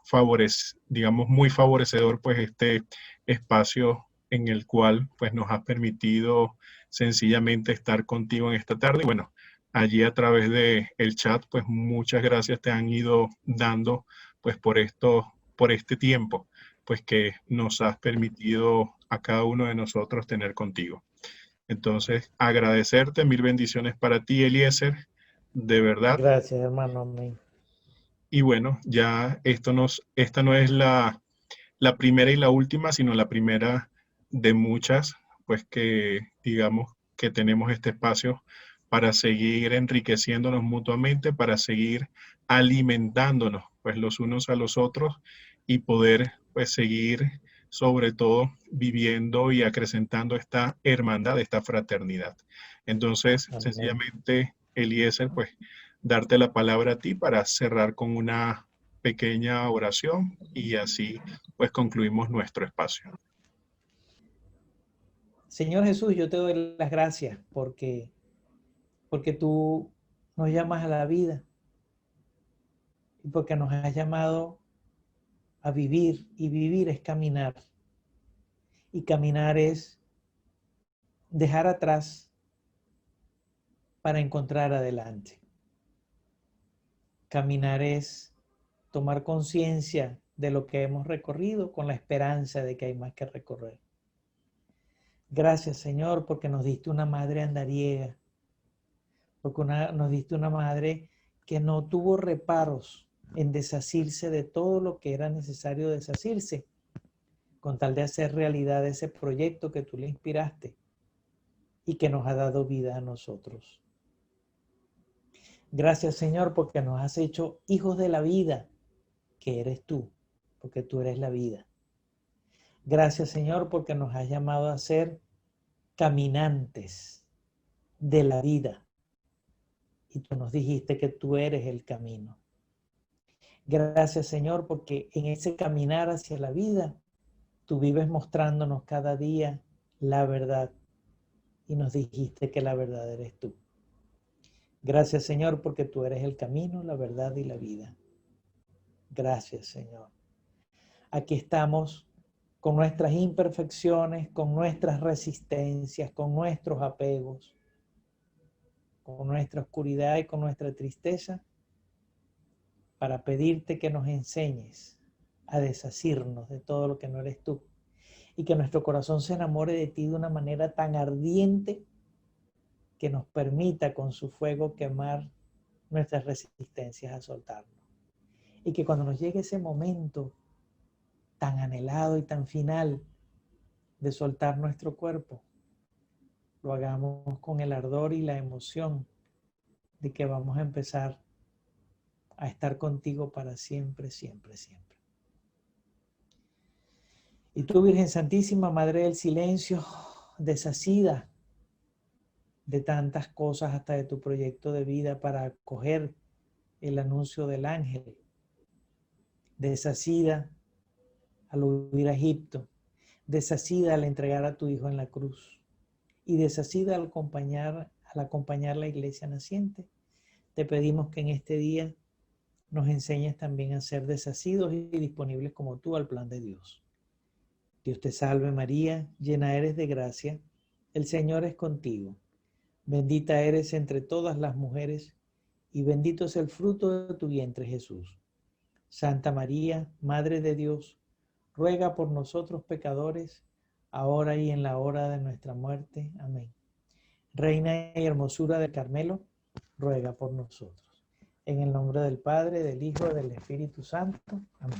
muy favorecedor pues este espacio en el cual pues nos has permitido sencillamente estar contigo en esta tarde. Y bueno, allí a través de el chat pues muchas gracias te han ido dando pues por este tiempo pues que nos has permitido a cada uno de nosotros tener contigo. Entonces, agradecerte, mil bendiciones para ti, Eliezer, de verdad. Gracias, hermano. Amén. Y bueno, ya esta no es la primera y la última, sino la primera de muchas, pues que digamos que tenemos este espacio para seguir enriqueciéndonos mutuamente, para seguir alimentándonos pues los unos a los otros y poder pues seguir sobre todo viviendo y acrecentando esta hermandad, esta fraternidad. Entonces, Amén. sencillamente, Eliezer, pues darte la palabra a ti para cerrar con una pequeña oración y así pues concluimos nuestro espacio. Señor Jesús, yo te doy las gracias porque tú nos llamas a la vida y porque nos has llamado a vivir, y vivir es caminar. Y caminar es dejar atrás para encontrar adelante. Caminar es tomar conciencia de lo que hemos recorrido con la esperanza de que hay más que recorrer. Gracias, Señor, porque nos diste una madre andariega, porque nos diste una madre que no tuvo reparos en desasirse de todo lo que era necesario desasirse, con tal de hacer realidad ese proyecto que tú le inspiraste y que nos ha dado vida a nosotros. Gracias, Señor, porque nos has hecho hijos de la vida, que eres tú, porque tú eres la vida. Gracias, Señor, porque nos has llamado a ser caminantes de la vida. Y tú nos dijiste que tú eres el camino. Gracias, Señor, porque en ese caminar hacia la vida, tú vives mostrándonos cada día la verdad. Y nos dijiste que la verdad eres tú. Gracias, Señor, porque tú eres el camino, la verdad y la vida. Gracias, Señor. Aquí estamos con nuestras imperfecciones, con nuestras resistencias, con nuestros apegos, con nuestra oscuridad y con nuestra tristeza, para pedirte que nos enseñes a desasirnos de todo lo que no eres tú y que nuestro corazón se enamore de ti de una manera tan ardiente que nos permita con su fuego quemar nuestras resistencias a soltarnos. Y que cuando nos llegue ese momento tan anhelado y tan final de soltar nuestro cuerpo, lo hagamos con el ardor y la emoción de que vamos a empezar a estar contigo para siempre, siempre, siempre. Y tú, Virgen Santísima, Madre del Silencio, deshacida de tantas cosas, hasta de tu proyecto de vida para acoger el anuncio del ángel, deshacida al huir a Egipto, desasida al entregar a tu Hijo en la cruz y desasida al acompañar la iglesia naciente, te pedimos que en este día nos enseñes también a ser desasidos y disponibles como tú al plan de Dios. Dios te salve María, llena eres de gracia, el Señor es contigo. Bendita eres entre todas las mujeres y bendito es el fruto de tu vientre Jesús. Santa María, Madre de Dios, ruega por nosotros pecadores, ahora y en la hora de nuestra muerte. Amén. Reina y hermosura del Carmelo, ruega por nosotros. En el nombre del Padre, del Hijo y del Espíritu Santo. Amén.